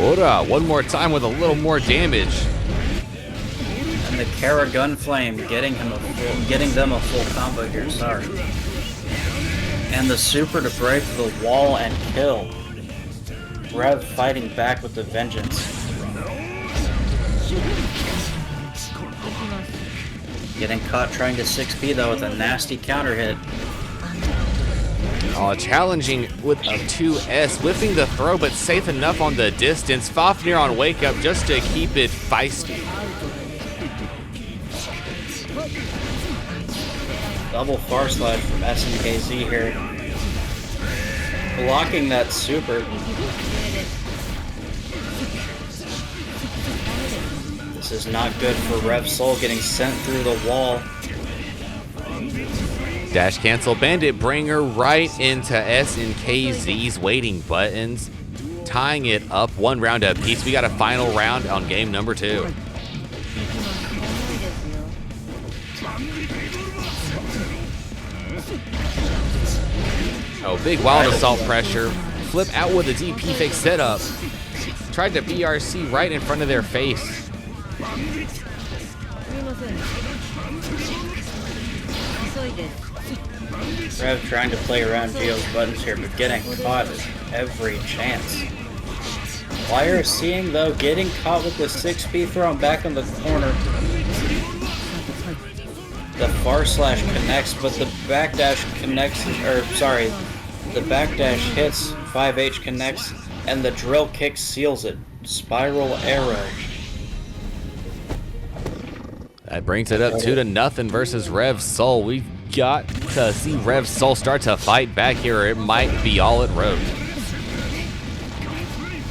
Ora, one more time with a little more damage. And the Kara Gunflame getting them a full combo here, sorry. And the super to break the wall and kill. Rev fighting back with the vengeance. Getting caught trying to 6P though with a nasty counter hit. Oh, challenging with a 2S, whiffing the throw, but safe enough on the distance. Fafnir on wake up just to keep it feisty. Double far slash from snkz here. Blocking that super. This is not good for Rev Soul, getting sent through the wall. Dash cancel, Bandit Bringer right into snkz's waiting buttons, tying it up 1 round apiece. We got a final round on game number 2. Oh, big wild assault pressure. Flip out with a DP fake setup. Tried to BRC right in front of their face. Rev trying to play around Geo's buttons here, but getting caught at every chance. Wire seeing though, getting caught with the 6P thrown back in the corner. The far slash connects, but the backdash connects, or sorry, the backdash hits, 5H connects, and the drill kick seals it. Spiral arrow. That brings it up 2-0 versus Rev Soul. We've got to see Rev Soul start to fight back here, or it might be all it wrote.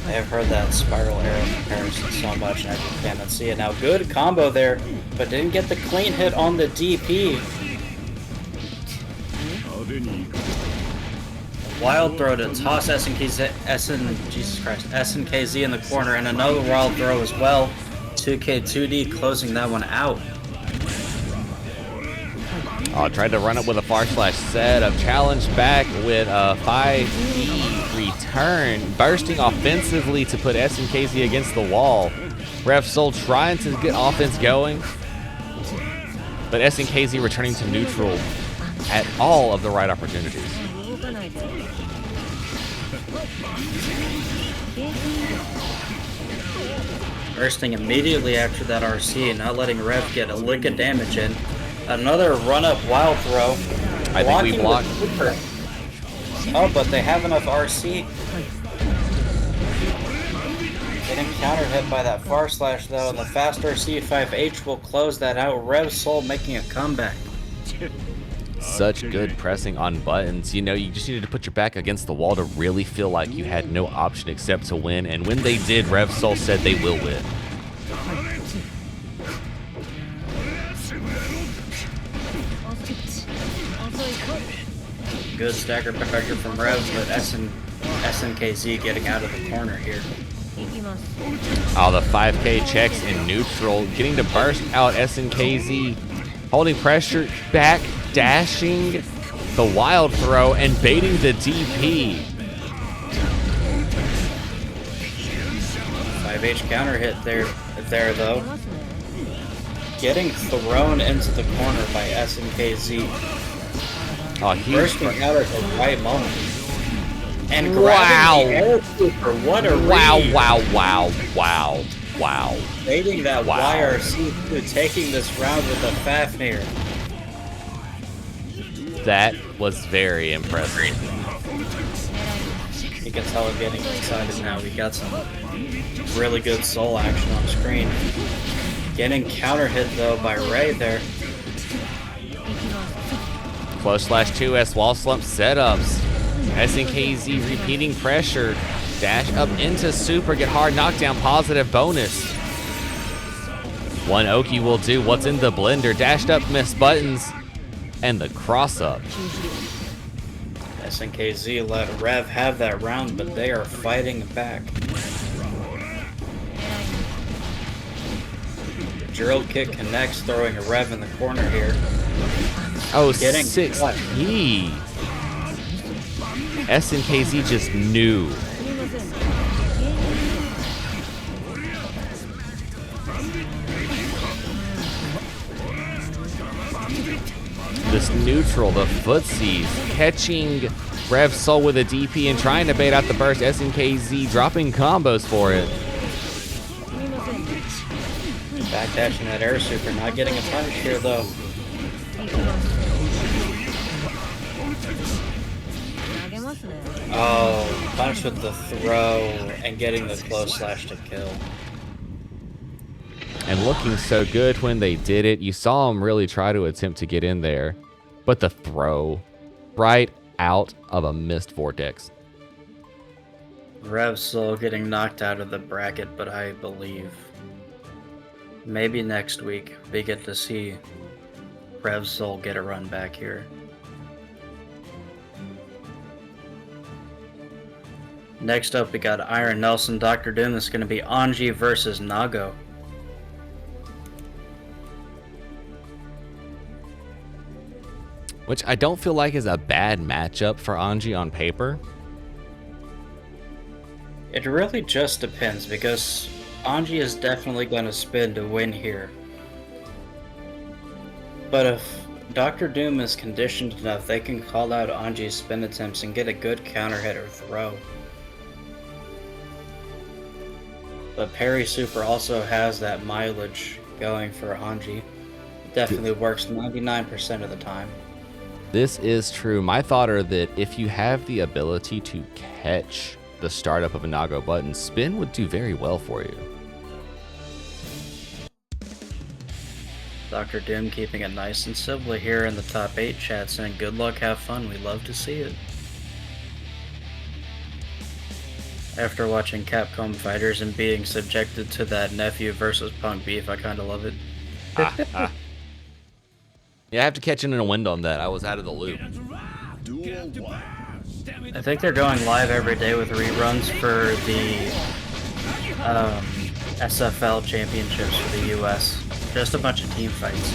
I have heard that spiral arrow comparison so much, and I just cannot see it now. Good combo there, but didn't get the clean hit on the DP. Wild throw to toss snkz in the corner, and another wild throw as well. 2K2D closing that one out. Oh, tried to run it with a far slash setup. Challenge back with a 5E return. Bursting offensively to put snkz against the wall. Rev Soul trying to get offense going. But snkz returning to neutral at all of the right opportunities. Bursting immediately after that RC and not letting Rev get a lick of damage in. Another run-up wild throw. I think we blocked. Oh, but they have enough RC. Getting counter hit by that far slash though, and the fast RC 5H will close that out. Rev Soul making a comeback. Such good pressing on buttons. You know, you just needed to put your back against the wall to really feel like you had no option except to win. And when they did, Rev Soul said they will win. Good stagger pressure from Rev, but snkz getting out of the corner here. Oh, the 5K checks in neutral, getting to burst out snkz, holding pressure, back dashing the wild throw and baiting the DP. 5H counter hit there though. Getting thrown into the corner by snkz. Oh, he's bursting out at the right moment. And wow. grabbing the air super. What a wow, read. wow. Baiting that Wow. YRC through, taking this round with a Fafnir. That was very impressive. You can tell I'm getting excited now. We got some really good soul action on screen. Getting counter hit though by Ray there. Close slash 2S wall slump setups. snkz repeating pressure. Dash up into super, get hard knockdown, positive bonus. One Oki will do what's in the blender. Dashed up, miss buttons, and the cross up. snkz let Rev have that round, but they are fighting back. The drill kick connects, throwing a Rev in the corner here. Oh, Getting 6E. snkz just knew. This neutral, the footsies, catching Rev Soul with a DP and trying to bait out the burst. snkz dropping combos for it. Backdashing that air super, not getting a punish here though. punish with the throw and getting the close slash to kill. And looking so good when they did it. You saw him really try to attempt to get in there. But the throw right out of a missed vortex. Revsol getting knocked out of the bracket, but I believe maybe next week we get to see Revsol get a run back here. Next up, we got Iron Nelson, Dr. Doom. This is going to be Anji versus Nago. Which I don't feel like is a bad matchup for Anji on paper. It really just depends, because Anji is definitely going to spin to win here. But if Dr. Doom is conditioned enough, they can call out Anji's spin attempts and get a good counter hit or throw. But Parry Super also has that mileage going for Anji. It definitely works 99% of the time. This is true. My thought are that if you have the ability to catch the startup of a Nago button, spin would do very well for you. Dr. Doom keeping it nice and civil here in the top 8 chat, saying good luck, have fun, we love to see it. After watching Capcom Fighters and being subjected to that nephew versus Punk beef, I kinda love it. Yeah, I have to catch in a wind on that. I was out of the loop. Duel 1. I think they're going live every day with reruns for the SFL championships for the US. Just a bunch of team fights.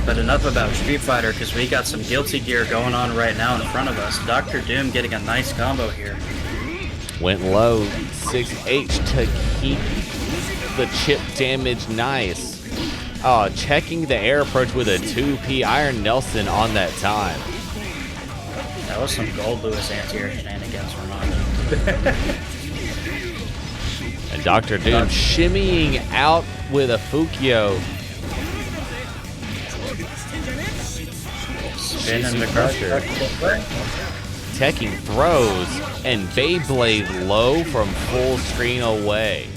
But enough about Street Fighter, because we got some Guilty Gear going on right now in front of us. Dr. Doom getting a nice combo here. Went low, 6H to keep the chip damage nice. Oh, checking the air approach with a 2P. Iron Nelson on that time. That was some Gold Lewis anti-air shenanigans from Anji. And Dr. Doom shimmying out with a Fukyo. Spinning the crusher. Teching throws and Beyblade low from full screen away.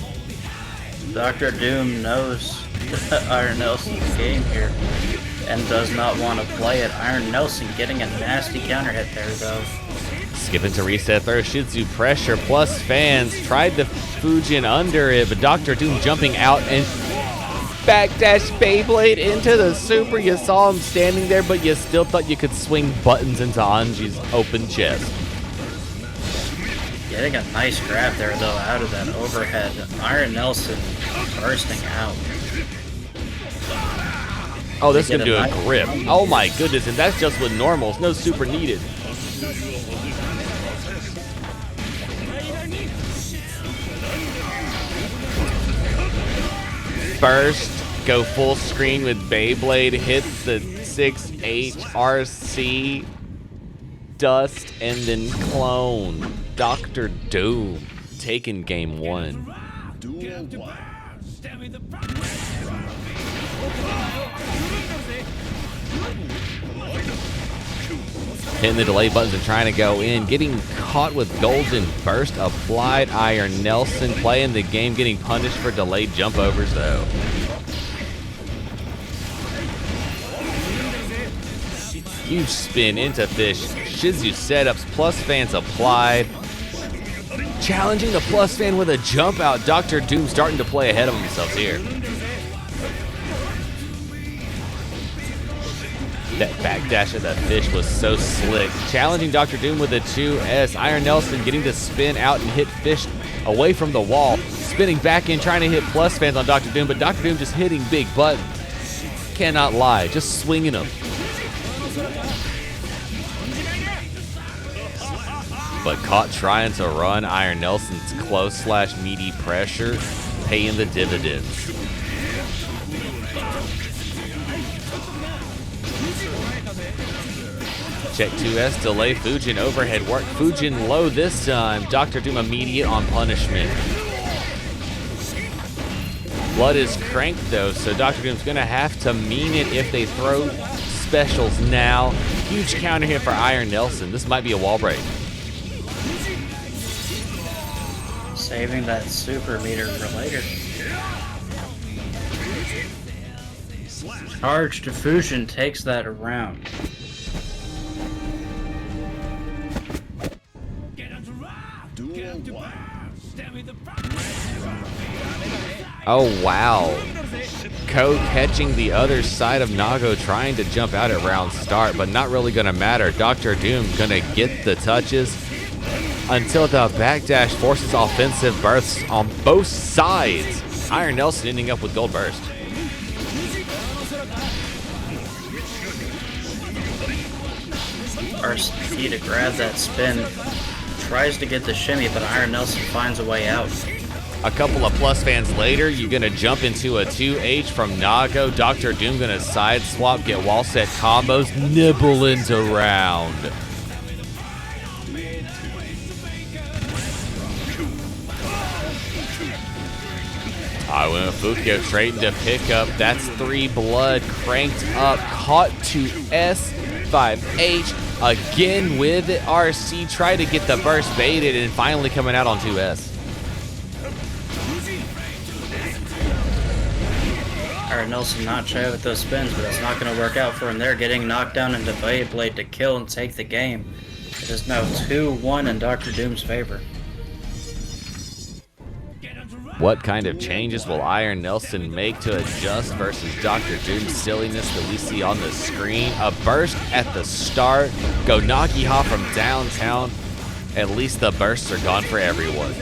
Dr. Doom knows Iron Nelson's game here and does not want to play it. Iron Nelson getting a nasty counter hit there though. Skipping to reset throw, Shizu pressure plus fans. Tried the Fujin under it, but Dr. Doom jumping out and backdash Beyblade into the super. You saw him standing there, but you still thought you could swing buttons into Anji's open chest. Getting a nice grab there though out of that overhead. Iron Nelson bursting out. Oh, this is going to do a grip. Oh my goodness, and that's just with normals. No super needed. Burst, go full screen with Beyblade, hit the 6H RC, dust, and then clone. Dr. Doom taking game 1. Duel 1. Hitting the delay buttons and trying to go in. Getting caught with golden burst applied. Iron Nelson playing the game, getting punished for delayed jump overs though. Huge spin into fish. Shizu setups, plus fans applied. Challenging the plus fan with a jump out. Dr. Doom starting to play ahead of himself here. That backdash of that fish was so slick. Challenging Dr. Doom with a 2S. Iron Nelson getting to spin out and hit fish away from the wall. Spinning back in, trying to hit plus fans on Dr. Doom, but Dr. Doom just hitting big buttons. Cannot lie, just swinging them. But caught trying to run. Iron Nelson's close slash meaty pressure, paying the dividends. Check 2S, delay Fujin, overhead work. Fujin low this time. Dr. Doom immediate on punishment. Blood is cranked though, so Dr. Doom's gonna have to mean it if they throw specials now. Huge counter hit for Iron Nelson. This might be a wall break. Saving that super meter for later. Charge Diffusion takes that around. Duel 1. Oh, wow. Ko catching the other side of Nago, trying to jump out at round start, but not really going to matter. Dr. Doom going to get the touches until the backdash forces offensive bursts on both sides. Iron Nelson ending up with gold burst. RCP to grab that spin. Tries to get the shimmy, but Iron Nelson finds a way out. A couple of plus fans later, you're going to jump into a 2H from Nago. Dr. Doom going to side swap, get wall set combos, nibble into round. I went Fukio straight into pickup. That's 3 blood cranked up, caught to S5H. Again with RC, try to get the burst baited and finally coming out on 2S. Iron Nelson not shy with those spins, but it's not going to work out for him there. Getting knocked down into Blade to kill and take the game. It is now 2-1 in Dr. Doom's favor. What kind of changes will Iron Nelson make to adjust versus Dr. Doom's silliness that we see on the screen? A burst at the start, go Nagiha from downtown. At least the bursts are gone for everyone.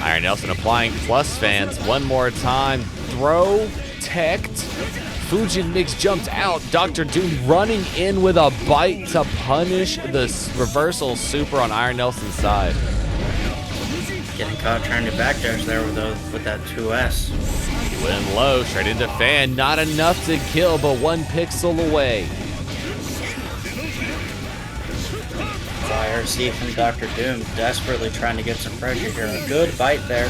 Iron Nelson applying plus fans one more time. Throw, teched. Fujin Mix jumped out. Dr. Doom running in with a bite to punish the reversal super on Iron Nelson's side. Getting caught trying to backdash there with that 2S. Went low, straight into fan. Not enough to kill, but 1 pixel away. IRC from Dr. Doom desperately trying to get some pressure here. A good bite there.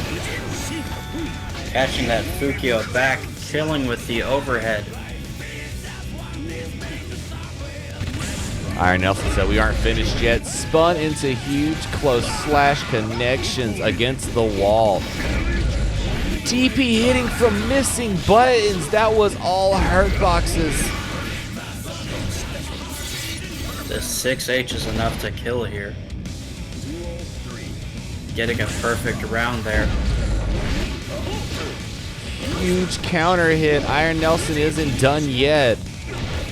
Catching that Fukio back, killing with the overhead. Iron Nelson said we aren't finished yet. Spun into huge close slash connections against the wall. DP hitting from missing buttons. That was all hurt boxes. The 6H is enough to kill here. Getting a perfect round there. Huge counter hit. Iron Nelson isn't done yet.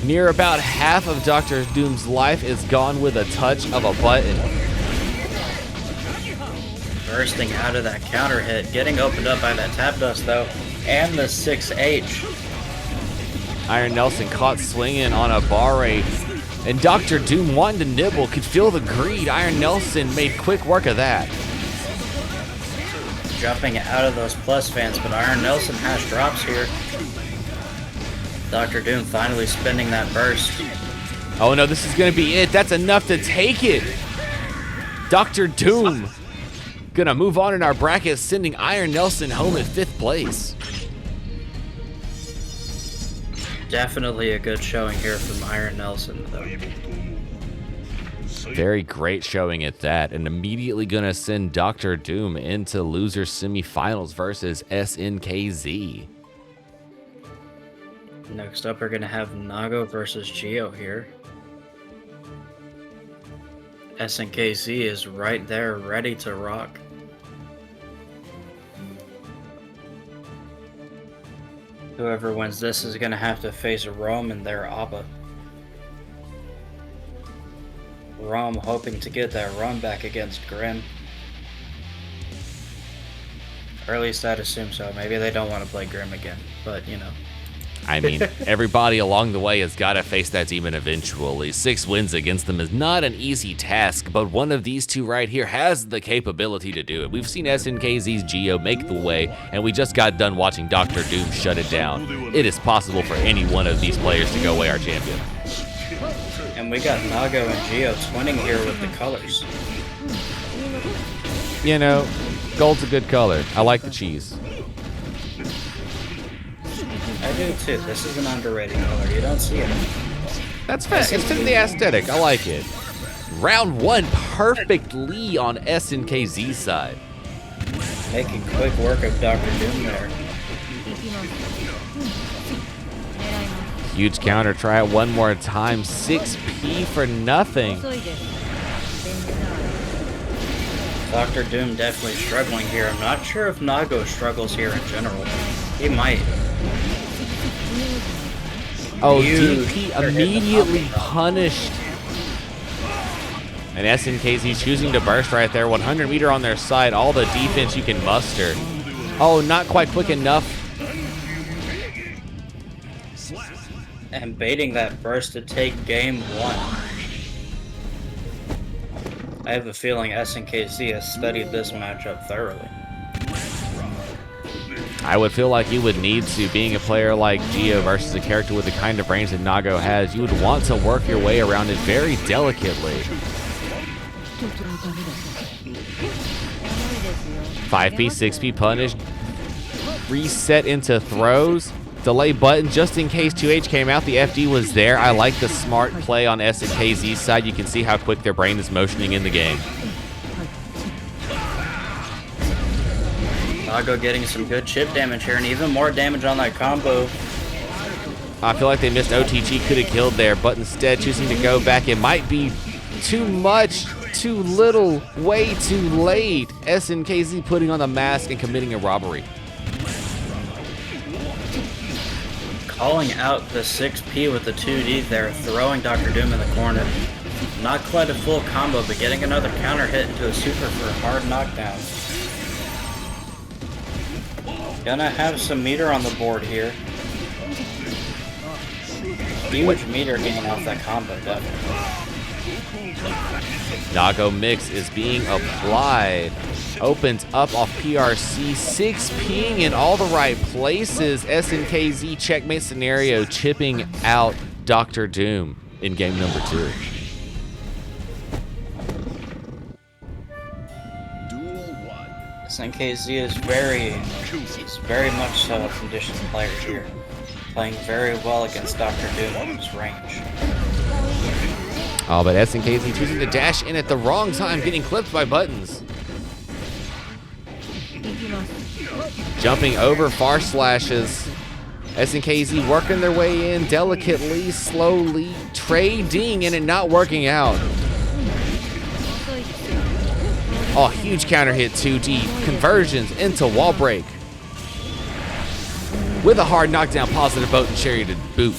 Near about half of Dr. Doom's life is gone with a touch of a button. Bursting out of that counter hit. Getting opened up by that tap dust though. And the 6H. Iron Nelson caught swinging on a bar rate. And Dr. Doom wanting to nibble, could feel the greed. Iron Nelson made quick work of that. Jumping out of those plus fans, but Iron Nelson has drops here. Dr. Doom finally spinning that burst. Oh no, this is gonna be it. That's enough to take it. Dr. Doom gonna move on in our bracket, sending Iron Nelson home at 5th place. Definitely a good showing here from Iron Nelson, though. Very great showing at that, and immediately gonna send Dr. Doom into loser semifinals versus snkz. Next up, we're gonna have Nago versus Geo here. snkz is right there, ready to rock. Whoever wins this is gonna have to face Rome and their Abba. Rome hoping to get that run back against GriMm. Or at least I'd assume so. Maybe they don't want to play GriMm again, but you know. I mean, everybody along the way has got to face that demon eventually. 6 wins against them is not an easy task, but one of these two right here has the capability to do it. We've seen snkz's Geo make the way, and we just got done watching Dr. Doom shut it down. It is possible for any one of these players to go away our champion. And we got Nago and Geo twinning here with the colors. You know, gold's a good color. I like the cheese. I do too. This is an underrated color. You don't see it. That's fair. It's in the aesthetic. I like it. Round 1 perfectly on snkz's side. Making quick work of Dr. Doom there. Huge counter, try it one more time. 6p for nothing. Dr. Doom definitely struggling here. I'm not sure if Nago struggles here in general. He might. Oh, Huge. DP immediately punished. And snkz choosing to burst right there. 100 meter on their side. All the defense you can muster. Oh, not quite quick enough. And baiting that burst to take game 1. I have a feeling snkz has studied this matchup thoroughly. I would feel like you would need to, being a player like Geo versus a character with the kind of range that Nago has, you would want to work your way around it very delicately. 5p, 6p punish, reset into throws, delay button just in case 2H came out. The FD was there. I like the smart play on snkz's side. You can see how quick their brain is motioning in the game. Nago getting some good chip damage here and even more damage on that combo. I feel like they missed OTG, could have killed there, but instead choosing to go back. It might be too much, too little, way too late. snkz putting on the mask and committing a robbery. Calling out the 6p with the 2D there, throwing Dr. Doom in the corner. Not quite a full combo, but getting another counter hit into a super for a hard knockdown. Gonna have some meter on the board here. Huge meter gain off that combo, definitely. Nago mix is being applied. Opens up off PRC. 6ping in all the right places. snkz checkmate scenario, chipping out Dr. Doom in game number 2. snkz is very much so a conditioned player here. Playing very well against Dr. Doom on his range. Oh, but snkz choosing to dash in at the wrong time, getting clipped by buttons. Jumping over far slashes. snkz working their way in delicately, slowly, trading, and it not working out. Oh, huge counter hit 2D. Conversions into wall break. With a hard knockdown, positive boat and cherry to boot.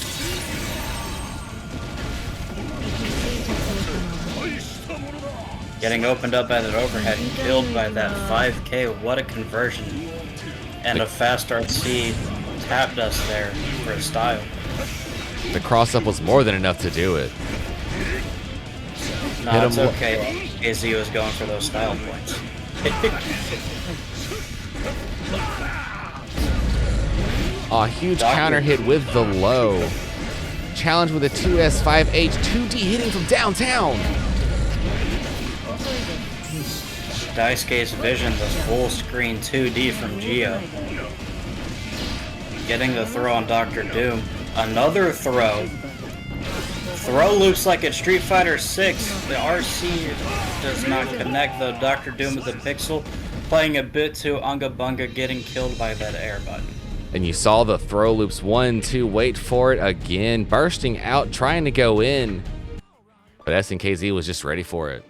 Getting opened up by that overhead and killed by that 5k. What a conversion. And a fast RC tapped us there for a style. The cross-up was more than enough to do it. No, it's okay. AZ was going for those style points. A huge counter hit with the low. Challenge with a 2S5H. 2D hitting from downtown. Daisuke's vision, the full screen 2D from Geo. Getting the throw on Dr. Doom. Another throw. Throw loops like at Street Fighter 6. The RC does not connect though. Dr. Doom with the pixel. Playing a bit too unga bunga, getting killed by that air button. And you saw the throw loops. 1, 2, wait for it again. Bursting out, trying to go in. But snkz was just ready for it.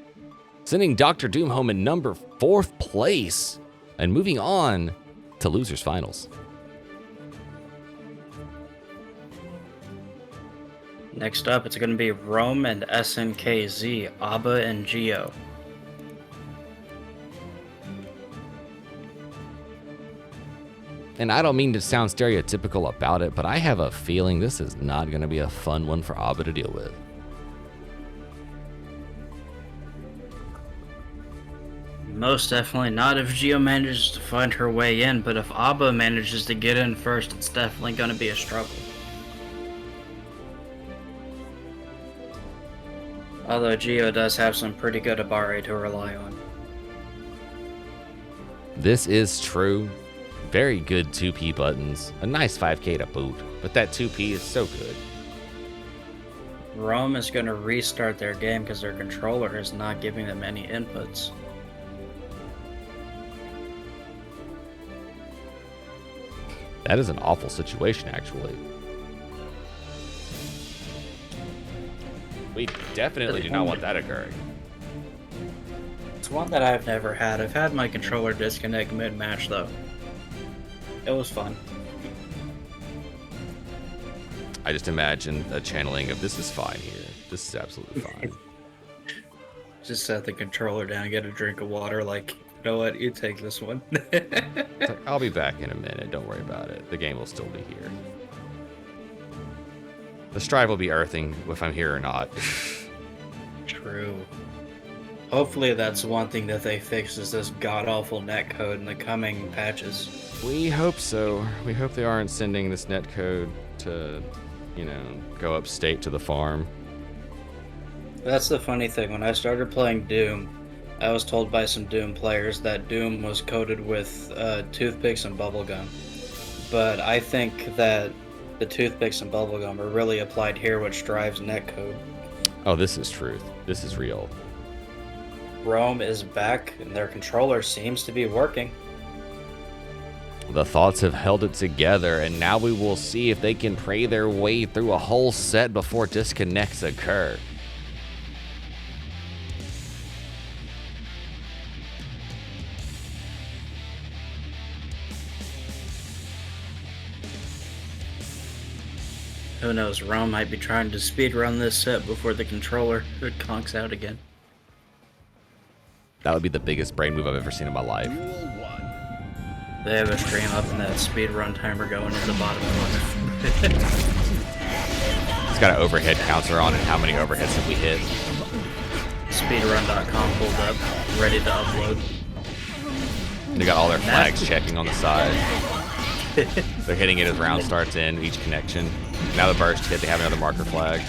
Sending Dr. Doom home in number 4th place. And moving on to losers finals. Next up, it's going to be Rome and snkz, Abba and Geo. And I don't mean to sound stereotypical about it, but I have a feeling this is not going to be a fun one for Abba to deal with. Most definitely not if Geo manages to find her way in, but if Abba manages to get in first, it's definitely going to be a struggle. Although Geo does have some pretty good Abare to rely on. This is true. Very good 2P buttons. A nice 5K to boot, but that 2P is so good. Rome is going to restart their game because their controller is not giving them any inputs. That is an awful situation, actually. We definitely do not want that occurring. It's one that I've never had. I've had my controller disconnect mid-match, though. It was fun. I just imagine a channeling of "this is fine here. This is absolutely fine." Just set the controller down, get a drink of water, like, you know what, you take this one. It's like, I'll be back in a minute. Don't worry about it. The game will still be here. The strive will be earthing if I'm here or not. True. Hopefully that's one thing that they fix is this god-awful netcode in the coming patches. We hope so. We hope they aren't sending this netcode to, you know, go upstate to the farm. That's the funny thing. When I started playing Doom, I was told by some Doom players that Doom was coated with toothpicks and bubblegum. But I think that the toothpicks and bubblegum are really applied here, which drives netcode. Oh, this is truth. This is real. Rome is back, and their controller seems to be working. The thoughts have held it together, and now we will see if they can pray their way through a whole set before disconnects occur. Who knows, Rome might be trying to speedrun this set before the controller conks out again. That would be the biggest brain move I've ever seen in my life. Duel 1. They have a stream up and that speedrun timer going in the bottom corner. It's got an overhead counter on it. How many overheads have we hit? Speedrun.com pulled up, ready to upload. They got all their flags checking on the side. They're hitting it as round starts in each connection. Now the burst hit, they have another marker flag.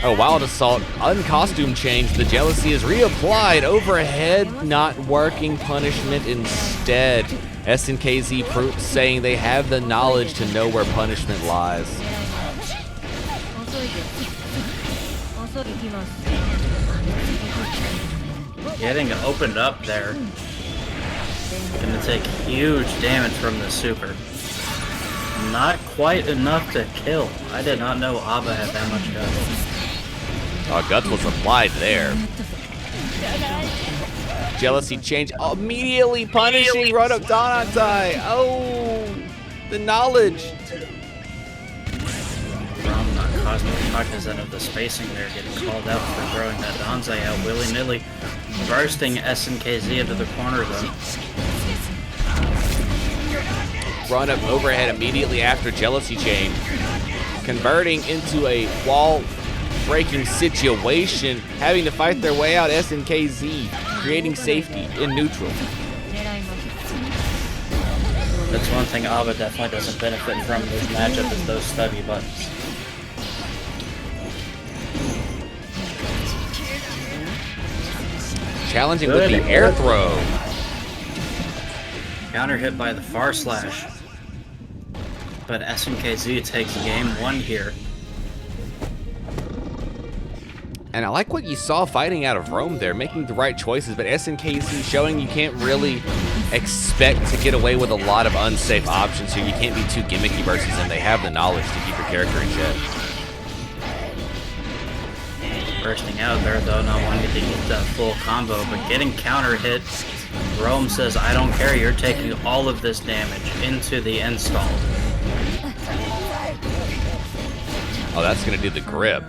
Oh, Wild Assault, uncostume change. The jealousy is reapplied. Overhead, not working. Punishment instead. snkz saying they have the knowledge to know where punishment lies. Getting opened up there. Gonna take huge damage from the super. Not quite enough to kill. I did not know Abba had that much guts. Oh, guts was applied there. Jealousy change immediately punishing Run Up Donantai. Oh, the knowledge. Rom not cosmic cognizant of the spacing there, getting called out for throwing that Danzai out willy-nilly. Bursting snkz into the corner though. Run up overhead immediately after jealousy chain, converting into a wall breaking situation, having to fight their way out. snkz creating safety in neutral. That's one thing Abba definitely doesn't benefit from this matchup is those stubby buttons. Challenging with the air throw. Counter hit by the far slash. But snkz takes game 1 here. And I like what you saw fighting out of Rome there, making the right choices, but snkz showing you can't really expect to get away with a lot of unsafe options here. You can't be too gimmicky versus them. They have the knowledge to keep your character in check. Bursting out there though, not wanting to eat that full combo, but getting counter hit. Rome says, I don't care, you're taking all of this damage into the install. Oh, that's gonna do the grip.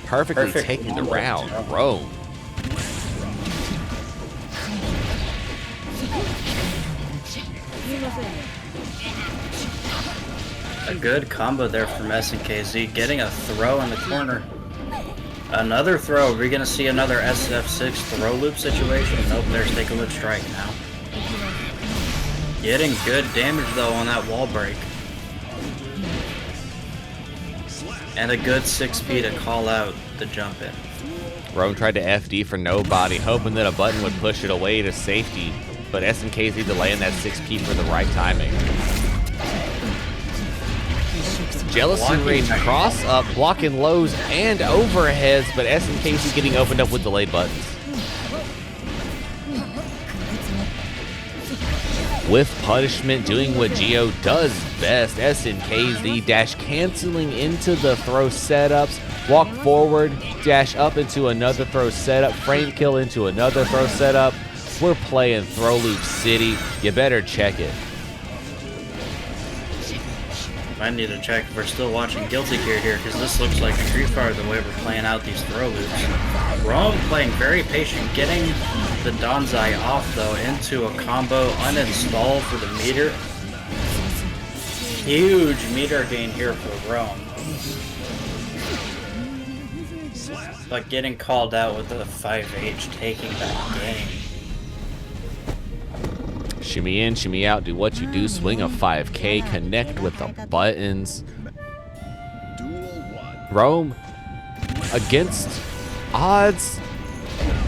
Perfectly taking the round. Rome. A good combo there from snkz, getting a throw in the corner. Another throw. Are we going to see another SF6 throw loop situation? Nope, there's Take a Look Strike now. Getting good damage though on that wall break. And a good 6P to call out the jump in. Rome tried to FD for nobody, hoping that a button would push it away to safety, but snkz delaying that 6P for the right timing. Jealousy Rage cross up, blocking lows and overheads, but snkz getting opened up with delayed buttons. With punishment doing what Geo does best, snkz dash canceling into the throw setups, walk forward, dash up into another throw setup, frame kill into another throw setup. We're playing Throw Loop City. You better check it. I need to check if we're still watching Guilty Gear here, because this looks like Street Fighter the way we're playing out these throw loops. Rome playing very patient, getting the Danzai off though into a combo uninstall for the meter. Huge meter gain here for Rome. But getting called out with the 5H, taking that game. Shimmy in, shimmy out, do what you do, swing a 5K, connect with the buttons. Rome, against odds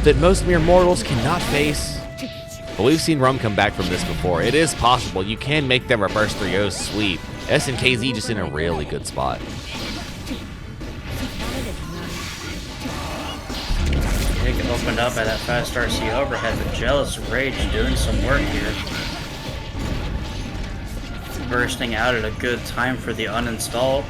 that most mere mortals cannot face. But we've seen Rome come back from this before. It is possible. You can make that reverse 3-0 sweep. snkz just in a really good spot. Getting opened up by that fast RC overhead, but Jealous Rage doing some work here. Bursting out at a good time for the uninstall.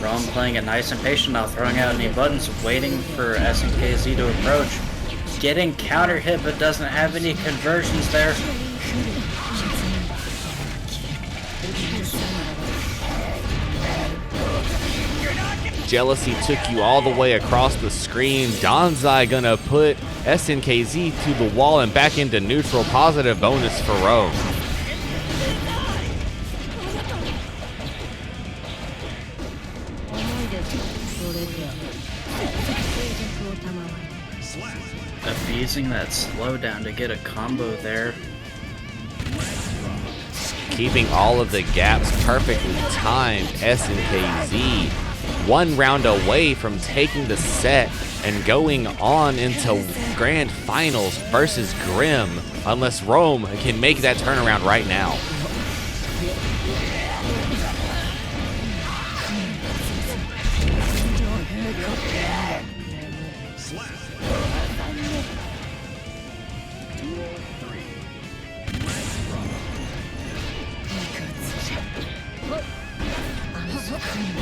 Rome playing it nice and patient, not throwing out any buttons, waiting for snkz to approach. Getting counter hit, but doesn't have any conversions there. Jealousy took you all the way across the screen. Danzai gonna put snkz to the wall and back into neutral. Positive bonus for Rome. Abusing that slowdown to get a combo there. Keeping all of the gaps perfectly timed. snkz one round away from taking the set and going on into grand finals versus GriMm, unless Rome can make that turnaround right now.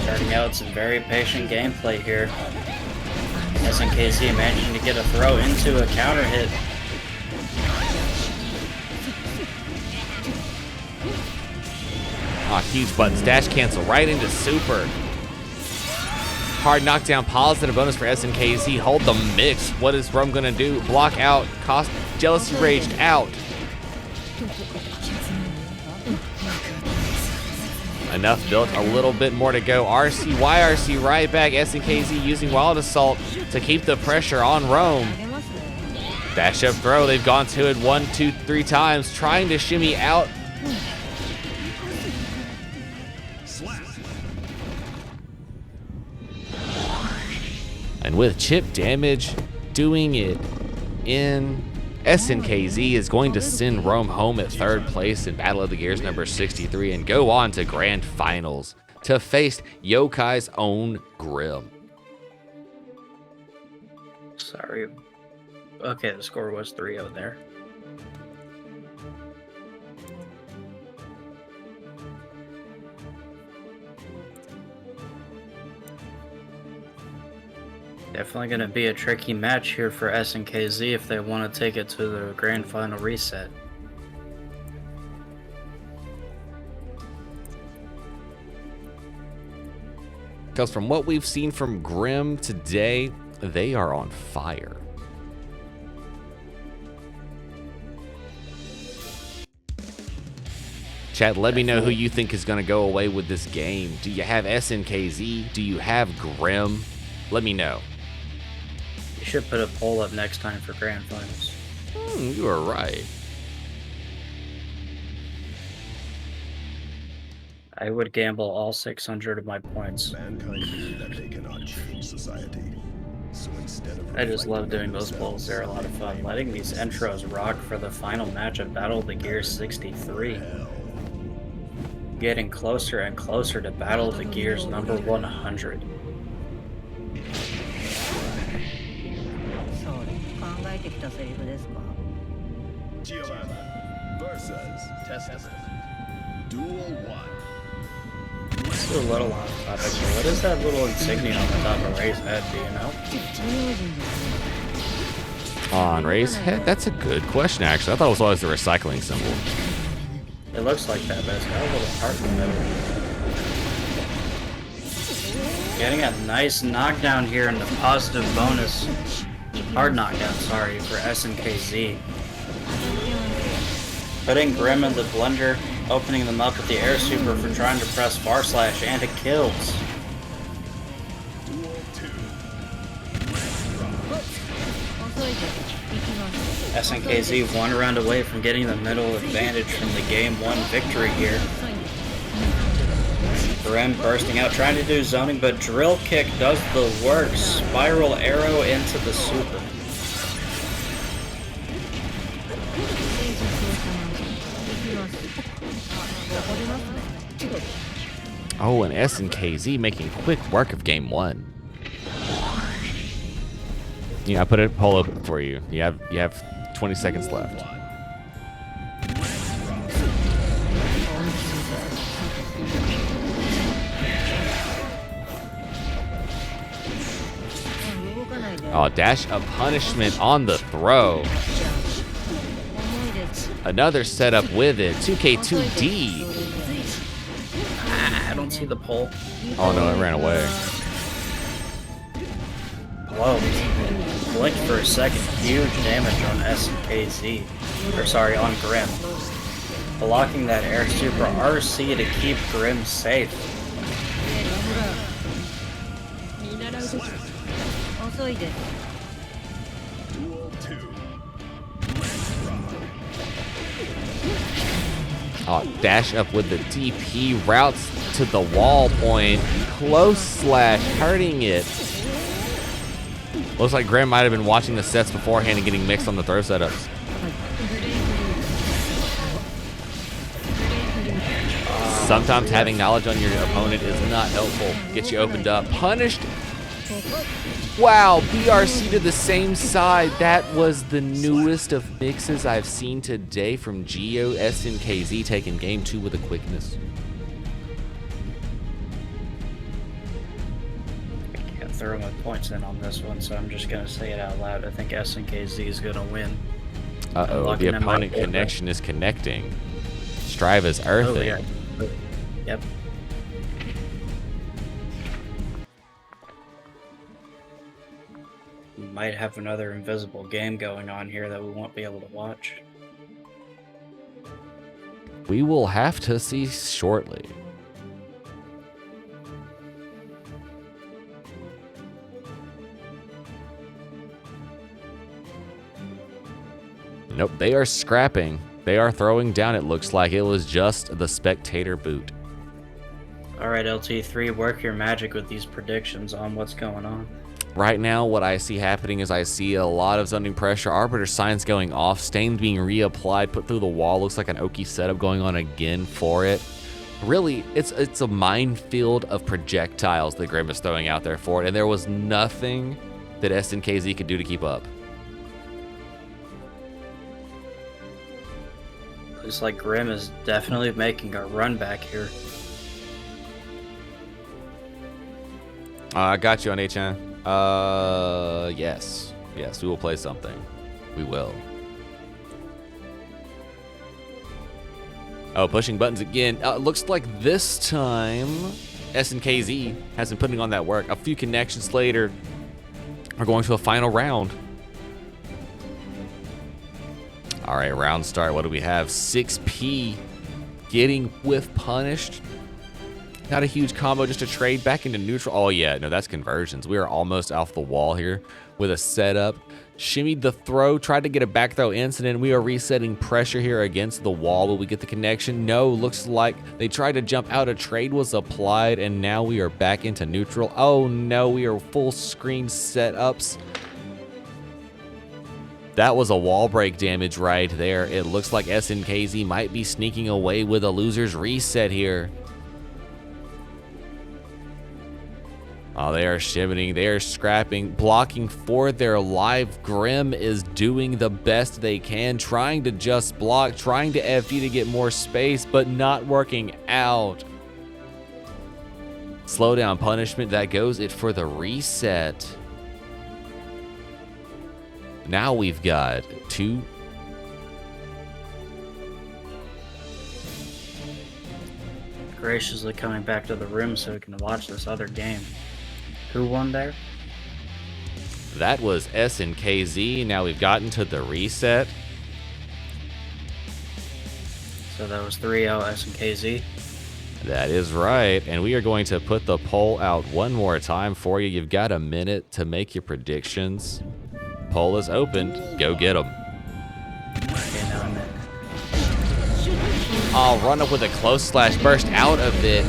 Starting out some very patient gameplay here. snkz managing to get a throw into a counter hit. Huge buttons, dash cancel right into super. Hard knockdown, positive bonus for snkz. Hold the mix. What is Rome gonna do? Block out, cost Jealousy Raged out. Enough built, a little bit more to go. RC right back. snkz using Wild Assault to keep the pressure on Rome. Dash up throw, they've gone to it 1, 2, 3 times, trying to shimmy out. And with chip damage doing it in, snkz is going to send Rome home at 3rd place in Battle of the Gears number 63 and go on to grand finals to face Yokai's own GriMm. Sorry. Okay, the score was 3-0 there. Definitely going to be a tricky match here for snkz if they want to take it to the grand final reset. Because from what we've seen from GriMm today, they are on fire. Chat, let me know who you think is going to go away with this game. Do you have snkz? Do you have GriMm? Let me know. You should put a poll up next time for grand finals. You are right. I would gamble all 600 of my points. Mankind knew that they cannot change society. So instead of I just love doing those polls. They're a lot of fun. Letting these intros rock for the final match of Battle of the Gears 63. getting closer and closer to Battle of the Gears number 100. そう考えてきたセリフですか GriMm versus Testament. Duel 1. This is a little off topic, but what is that little insignia on the top of Ray's head, do you know? On Ray's head? That's a good question, actually. I thought it was always the recycling symbol. It looks like that, but it's got a little heart in the middle. Getting a nice knockdown here in the positive bonus. Hard knockdown, sorry, for snkz. Putting GriMm in the blender, opening them up with the air super for trying to press bar slash, and it kills. Duel 2. snkz 1 round away from getting the middle advantage from the game 1 victory here. GriMm bursting out, trying to do zoning, but drill kick does the work. Spiral arrow into the super. Oh, and snkz making quick work of game 1. Yeah, I put a poll up for you. You have 20 seconds left. Oh, dash of punishment on the throw. Another setup with it. 2K2D. I don't see the pole. Oh no, it ran away. Whoa. Blinked for a second. Huge damage on snkz. Or sorry, on GriMm. Blocking that air super RC to keep GriMm safe. 遅いです Duel 2. Oh, dash up with the DP, routes to the wall point, close slash, hurting it. Looks like GriMm might have been watching the sets beforehand and getting mixed on the throw setups. Sometimes having knowledge on your opponent is not helpful. Get you opened up. Punished. Wow, BRC to the same side. That was the newest of mixes I've seen today from Geo. snkz taking game 2 with a quickness. I can't throw my points in on this one, so I'm just going to say it out loud. I think snkz is going to win. Uh-oh, the opponent connection is connecting. Strive is earthing. Oh, yeah. Yep. We might have another invisible game going on here that we won't be able to watch. We will have to see shortly. Nope, they are scrapping. They are throwing down. It looks like it was just the spectator boot. Alright, LT3, work your magic with these predictions on what's going on. Right now, what I see happening is I see a lot of zoning pressure, arbiter signs going off, stains being reapplied, put through the wall. Looks like an Oki setup going on again for it. Really, it's a minefield of projectiles that GriMm is throwing out there for it, and there was nothing that snkz could do to keep up. Looks like GriMm is definitely making a run back here. I got you on HN. Yes. Yes, we will play something. We will. Oh, pushing buttons again. Looks like this time snkz has been putting on that work. A few connections later, we're going to a final round. All right, round start. What do we have? 6P getting whiff punished. Not a huge combo, just a trade back into neutral. Oh yeah, no, that's conversions. We are almost off the wall here with a setup. Shimmied the throw, tried to get a back throw incident. We are resetting pressure here against the wall. Will we get the connection? No, looks like they tried to jump out. A trade was applied, and now we are back into neutral. Oh no, we are full screen setups. That was a wall break damage right there. It looks like snkz might be sneaking away with a loser's reset here. Oh, they are shimmening, they are scrapping, blocking for their life. GriMm is doing the best they can, trying to just block, trying to FD to get more space, but not working out. Slow down punishment, that goes it for the reset. Now we've got 2. Graciously coming back to the room so we can watch this other game. Who won there? That was snkz. Now we've gotten to the reset. So that was 3-0 snkz. That is right. And we are going to put the poll out one more time for you. You've got a minute to make your predictions. Poll is opened. Go get them. Okay, now I'm in. I'll run up with a close slash burst out of it.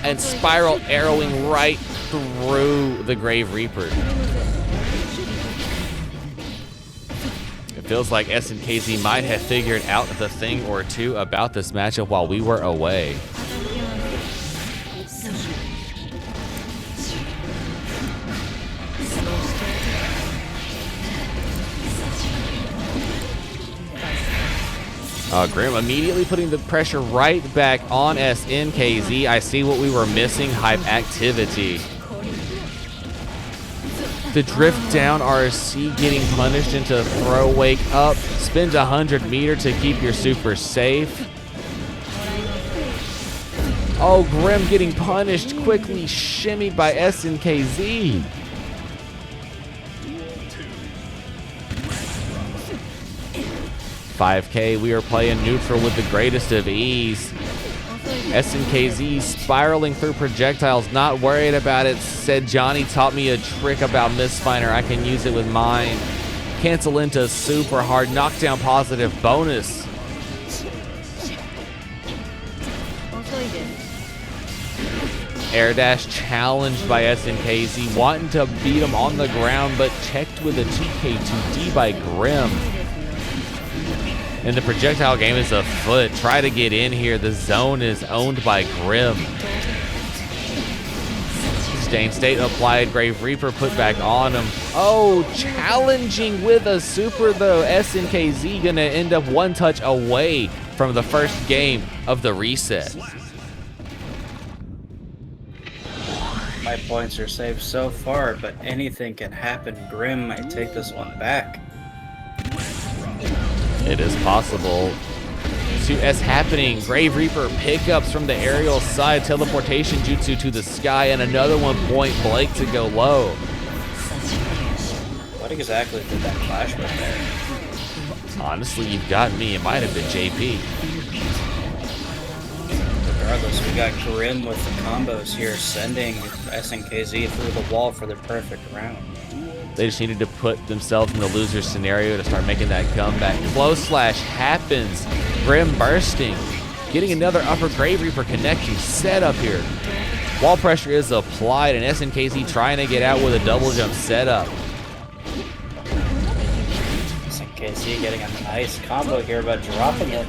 And spiral arrowing right through the Grave Reaper. It feels like snkz might have figured out the thing or two about this matchup while we were away. GriMm immediately putting the pressure right back on snkz. I see what we were missing, hype activity. The drift down RC getting punished into throw, wake up, spins 100 meter to keep your super safe. Oh, GriMm getting punished, quickly shimmied by snkz. $5K, we are playing neutral with the greatest of ease. snkz spiraling through projectiles, not worried about it. Said Johnny taught me a trick about Misfinder. I can use it with mine. Cancel into super hard, knockdown positive bonus. Air dash challenged by snkz, wanting to beat him on the ground, but checked with a TK2D by GriMm. And the projectile game is afoot. Try to get in here. The zone is owned by GriMm. Stain State applied. Grave Reaper put back on him. Oh, challenging with a super though. snkz gonna end up one touch away from the first game of the reset. My points are safe so far, but anything can happen. GriMm might take this one back. It is possible. 2S happening. Grave Reaper pickups from the aerial side. Teleportation jutsu to the sky. And another one point blank to go low. What exactly did that flash with there? Honestly, you've got me. It might have been JP. Regardless, we got GriMm with the combos here, sending snkz through the wall for the perfect round. They just needed to put themselves in the loser scenario to start making that comeback. Close slash happens. GriMm bursting. Getting another upper Grave Reaper connection set up here. Wall pressure is applied, and snkz trying to get out with a double jump setup. snkz getting a nice combo here, but dropping it.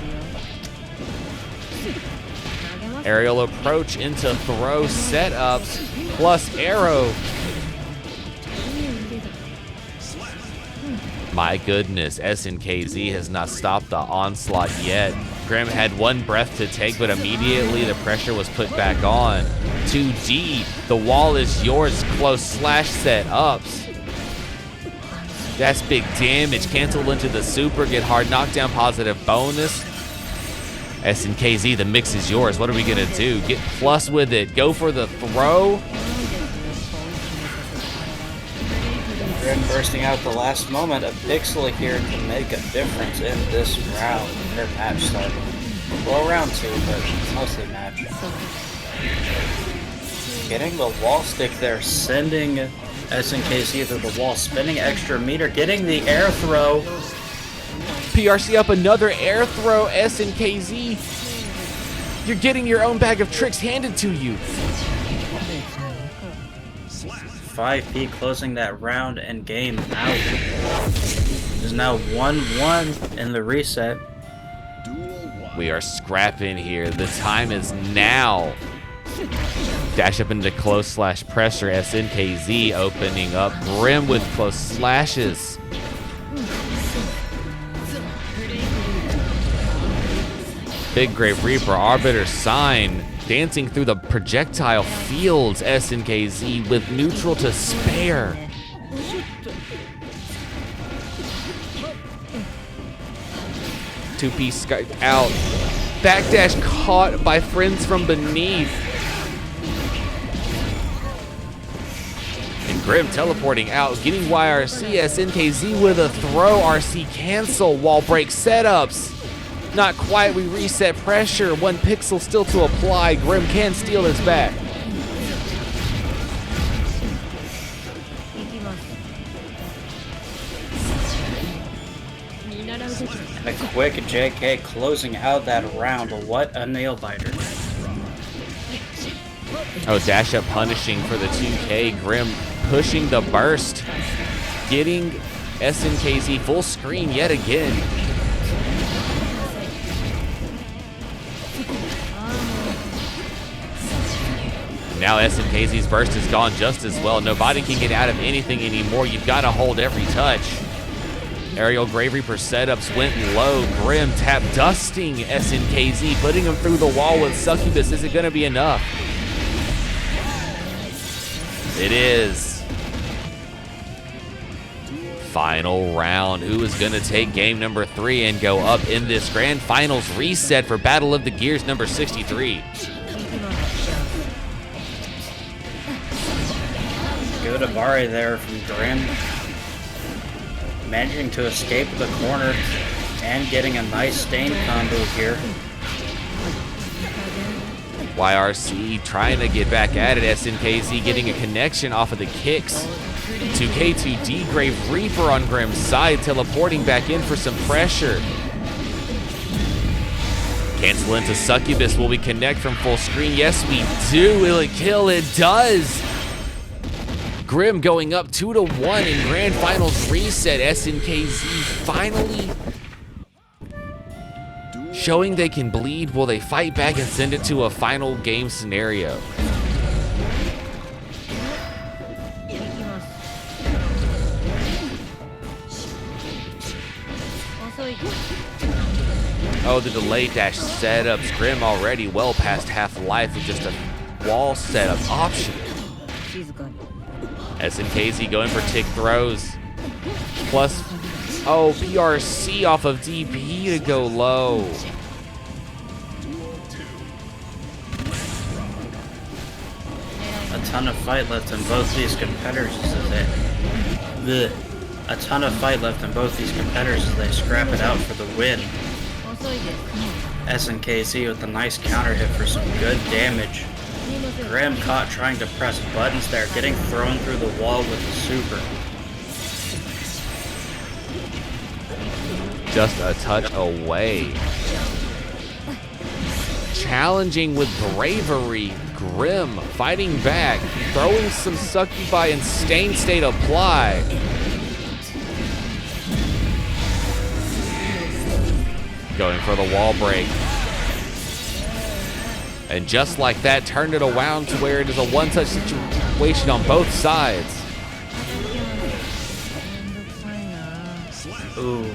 Aerial approach into throw setups, plus arrow. My goodness, snkz has not stopped the onslaught yet. GriMm had one breath to take, but immediately the pressure was put back on. 2D, the wall is yours, close slash set ups. That's big damage, cancel into the super, get hard knockdown positive bonus. snkz, the mix is yours. What are we gonna do? Get plus with it, go for the throw. GriMm bursting out the last moment. A pixel here can make a difference in this round. Their match started. Well, round 2, but mostly match. Getting the wall stick there, sending snkz through the wall, spinning extra meter, getting the air throw. PRC up another air throw, snkz. You're getting your own bag of tricks handed to you. 5P closing that round and game out. is now 1-1 in the reset. Duel 1. We are scrapping here. The time is now. Dash up into close slash pressure. snkz opening up. GriMm with close slashes. Big Grave Reaper, Arbiter Sign, dancing through the projectile fields. snkz with neutral to spare. Two-piece out. Backdash caught by friends from beneath. And GriMm teleporting out, getting YRC. snkz with a throw. RC cancel. Wall break setups. Not quite. We reset pressure. 1 pixel still to apply. GriMm can steal this back. A quick JK closing out that round. What a nail biter. Oh, dash up punishing for the 2K. GriMm pushing the burst. Getting snkz full screen yet again. Now snkz's burst is gone just as well. Nobody can get out of anything anymore. You've got to hold every touch. Aerial Grave Reaper setups went low. GriMm tap dusting snkz, putting him through the wall with Succubus. Is it going to be enough? It is. Final round. Who is going to take game number 3 and go up in this grand finals reset for Battle of the Gears number 63? Good Abari there from GriMm. Managing to escape the corner and getting a nice stain combo here. YRC trying to get back at it. snkz getting a connection off of the kicks. 2K2D Grave Reaper on GriMm's side, teleporting back in for some pressure. Cancel into Succubus. Will we connect from full screen? Yes, we do. Will it kill? It does. GriMm going up 2-1 in grand finals reset. snkz finally showing they can bleed. Will they fight back and send it to a final game scenario? Oh, the delay dash setups. GriMm already well past half-life with just a wall setup option. snkz going for tick throws. Plus, oh, PRC off of DP to go low. A ton of fight left in both these competitors A ton of fight left in both these competitors as they scrap it out for the win. snkz with a nice counter hit for some good damage. GriMm caught trying to press buttons there, getting thrown through the wall with the super. Just a touch away. Challenging with bravery. GriMm fighting back, throwing some succubi and stain state apply. Going for the wall break. And just like that, turned it around to where it is a one-touch situation on both sides. Ooh.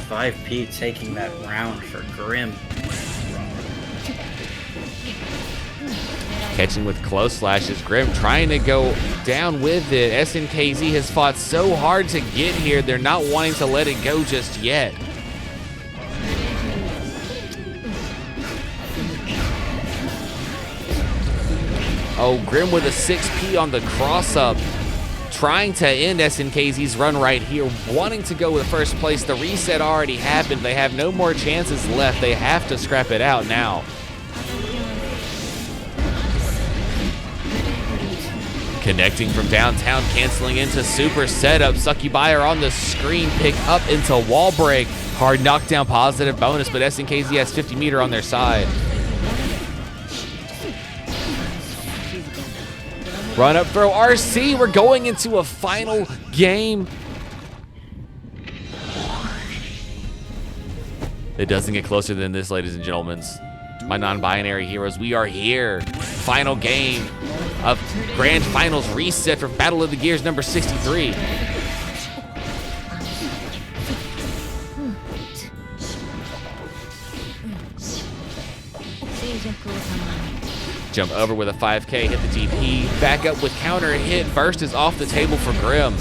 5P taking that round for GriMm. Catching with close slashes. GriMm trying to go down with it. snkz has fought so hard to get here. They're not wanting to let it go just yet. Oh, GriMm with a 6P on the cross-up. Trying to end snkz's run right here. Wanting to go with first place. The reset already happened. They have no more chances left. They have to scrap it out now. Connecting from downtown, canceling into super setup. Succubi are on the screen. Pick up into wall break. Hard knockdown, positive bonus, but snkz has 50 meter on their side. Run up throw RC. We're going into a final game. It doesn't get closer than this, ladies and gentlemen. My non-binary heroes, we are here. Final game of Grand Finals reset for Battle of the Gears number 63. Jump over with a 5K, hit the TP, back up with counter hit. Burst is off the table for GriMm.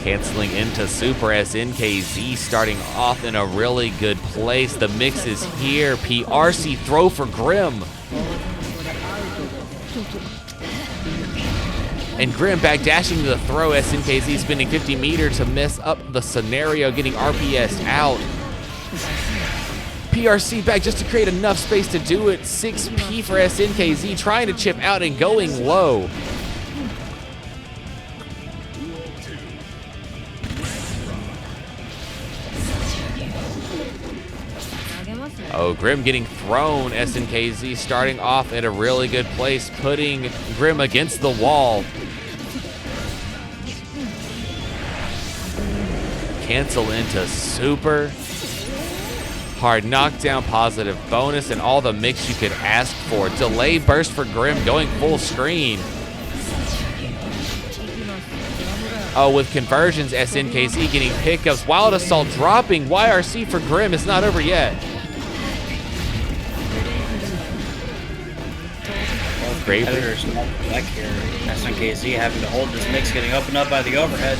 Canceling into Super snkz, starting off in a really good place. The mix is here. PRC throw for GriMm. And GriMm back dashing to the throw. snkz spinning 50 meter to mess up the scenario, getting RPS out. PRC back just to create enough space to do it. 6P for snkz, trying to chip out and going low. Oh, GriMm getting thrown. snkz starting off at a really good place, putting GriMm against the wall. Cancel into Super. Hard knockdown, positive bonus, and all the mix you could ask for. Delay burst for GriMm going full screen. Oh, with conversions, snkz getting pickups. Wild Assault dropping. YRC for GriMm. It's not over yet. Competitors back here. snkz having to hold this mix, getting opened up by the overhead.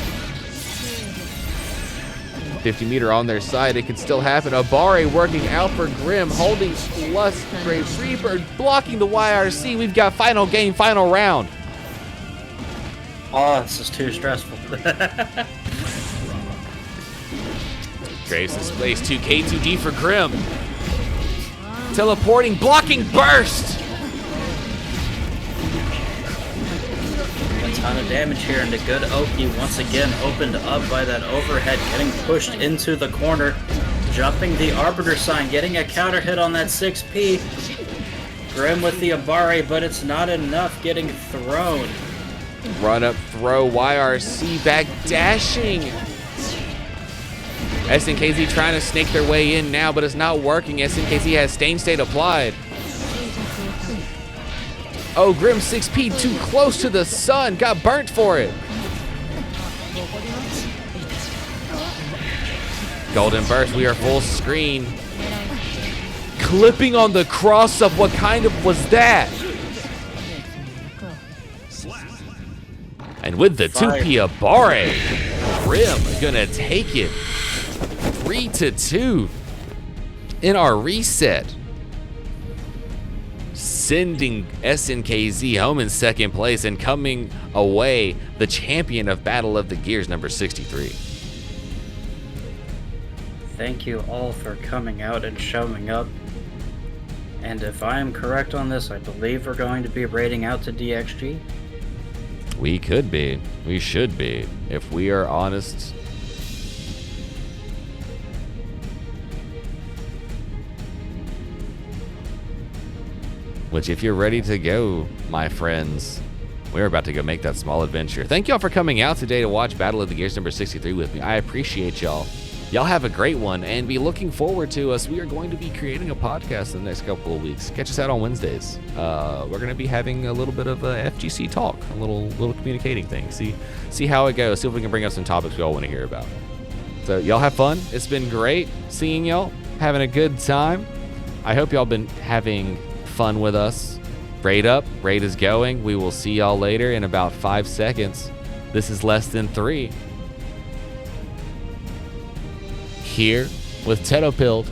50 meter on their side, it can still happen. Abare working out for GriMm, holding plus Grave Reaper, blocking the YRC. We've got final game, final round. Oh, this is too stressful. Graves displays 2K2D for GriMm. Teleporting, blocking burst. A ton of damage here, and the good Oki once again opened up by that overhead, getting pushed into the corner, jumping the Arbiter sign, getting a counter hit on that 6P. GriMm with the Abare, but it's not enough, getting thrown. Run up throw, YRC back dashing. snkz trying to snake their way in now, but it's not working. snkz has Stain State applied. Oh, GriMm 6P too close to the sun, got burnt for it. Golden Burst, we are full screen. Clipping on the cross up, what kind of was that? And with the 2P Abare, GriMm gonna take it 3-2 in our reset. Sending snkz home in second place and coming away the champion of Battle of the Gears number 63. Thank you all for coming out and showing up. And if I am correct on this, I believe we're going to be raiding out to DXG. We could be. We should be. If we are honest. Which, if you're ready to go, my friends, we're about to go make that small adventure. Thank y'all for coming out today to watch Battle of the Gears number 63 with me. I appreciate y'all. Y'all have a great one, and be looking forward to us. We are going to be creating a podcast in the next couple of weeks. Catch us out on Wednesdays. We're going to be having a little bit of a FGC talk, a little communicating thing. See how it goes. See if we can bring up some topics we all want to hear about. So y'all have fun. It's been great seeing y'all, having a good time. I hope y'all been having fun with us. Raid up. Raid is going. We will see y'all later in about 5 seconds. This is Less Than 3. Here with Tedopilled.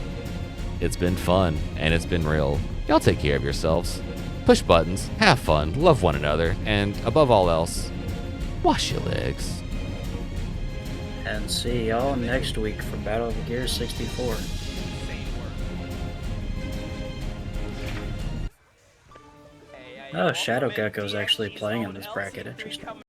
It's been fun and it's been real. Y'all take care of yourselves. Push buttons, have fun, love one another, and above all else, wash your legs. And see y'all next week for Battle of the Gears 64. Oh, Shadow Gecko's actually playing in this bracket. Interesting.